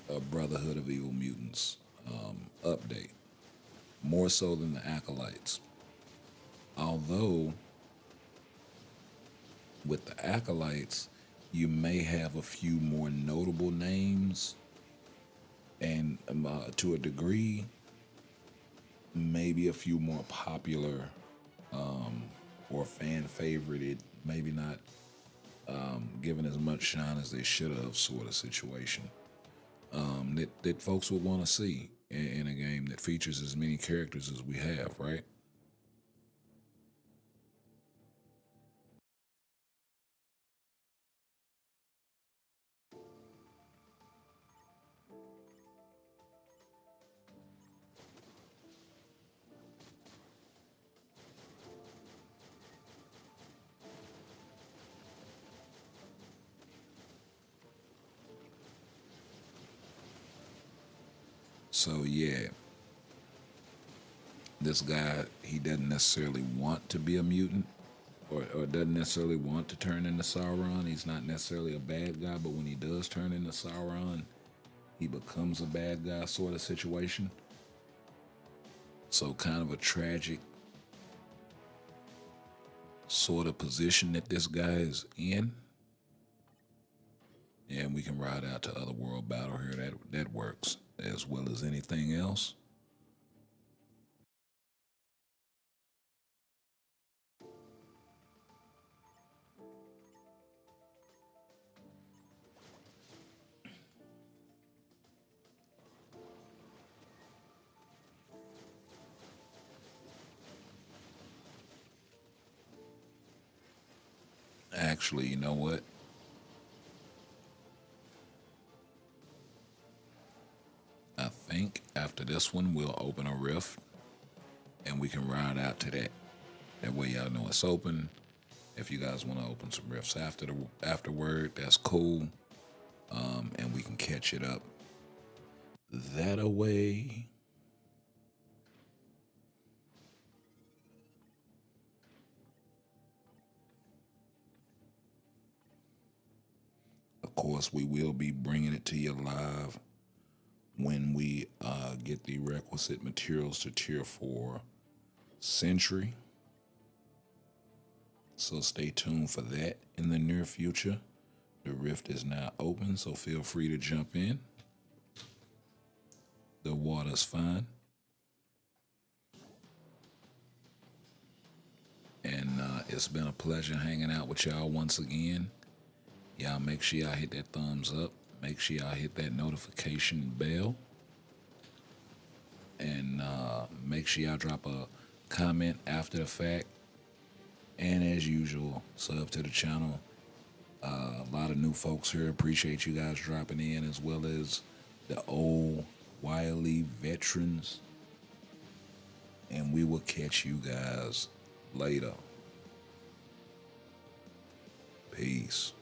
a Brotherhood of Evil Mutants update, more so than the Acolytes. Although, with the Acolytes, you may have a few more notable names, and to a degree, maybe a few more popular or fan favorited, maybe not given as much shine as they should have, sort of situation. That folks would want to see in a game that features as many characters as we have, right? So yeah, this guy, he doesn't necessarily want to be a mutant, or doesn't necessarily want to turn into Sauron. He's not necessarily a bad guy, but when he does turn into Sauron, he becomes a bad guy sort of situation. So kind of a tragic sort of position that this guy is in. And we can ride out to Otherworld Battle here. That works as well as anything else. Actually, you know what? I think after this one, we'll open a rift and we can ride out to that. That way, y'all know it's open. If you guys want to open some rifts afterward, that's cool. And we can catch it up that away. Of course, we will be bringing it to you live when we get the requisite materials to tier 4 Century. So stay tuned for that in the near future. The rift is now open, so feel free to jump in. The water's fine. And it's been a pleasure hanging out with y'all once again. Y'all make sure y'all hit that thumbs up. Make sure y'all hit that notification bell. And make sure y'all drop a comment after the fact. And as usual, sub to the channel. A lot of new folks here. Appreciate you guys dropping in, as well as the old wily veterans. And we will catch you guys later. Peace.